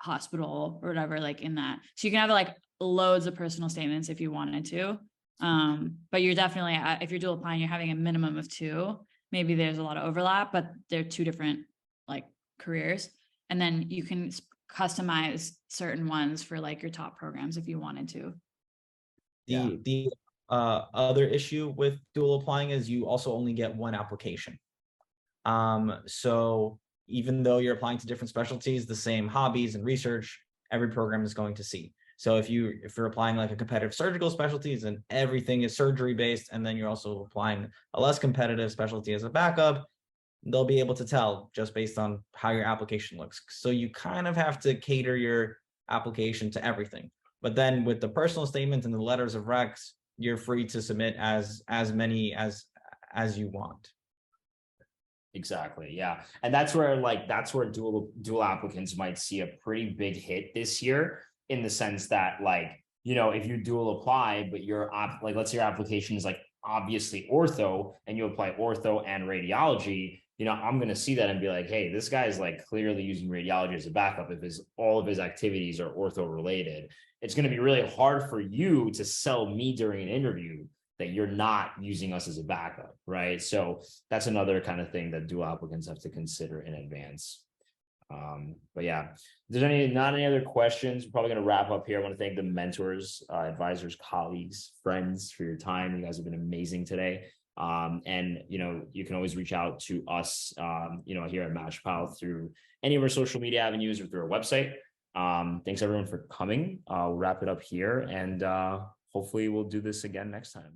hospital or whatever, like in that. So you can have like loads of personal statements if you wanted to. But you're definitely, if you're dual applying, you're having a minimum of 2. Maybe there's a lot of overlap, but they're 2 different like careers. And then you can customize certain ones for like your top programs if you wanted to. The other issue with dual applying is you also only get 1 application. So even though you're applying to different specialties, the same hobbies and research, every program is going to see. So if you're applying like a competitive surgical specialties and everything is surgery based, and then you're also applying a less competitive specialty as a backup, they'll be able to tell just based on how your application looks. So you kind of have to cater your application to everything. But then with the personal statement and the letters of recs, you're free to submit as many as you want. Exactly. Yeah. And that's where dual applicants might see a pretty big hit this year, in the sense that, like, if you dual apply, but let's say your application is like obviously ortho, and you apply ortho and radiology, I'm going to see that and be like, hey, this guy is like clearly using radiology as a backup if all of his activities are ortho related. It's going to be really hard for you to sell me during an interview that you're not using us as a backup, right? So that's another kind of thing that dual applicants have to consider in advance. But yeah, if there's not any other questions, we're probably going to wrap up here. I want to thank the mentors, advisors, colleagues, friends for your time. You guys have been amazing today. And you can always reach out to us, here at MatchPal through any of our social media avenues or through our website. Thanks everyone for coming. We'll wrap it up here, and hopefully we'll do this again next time.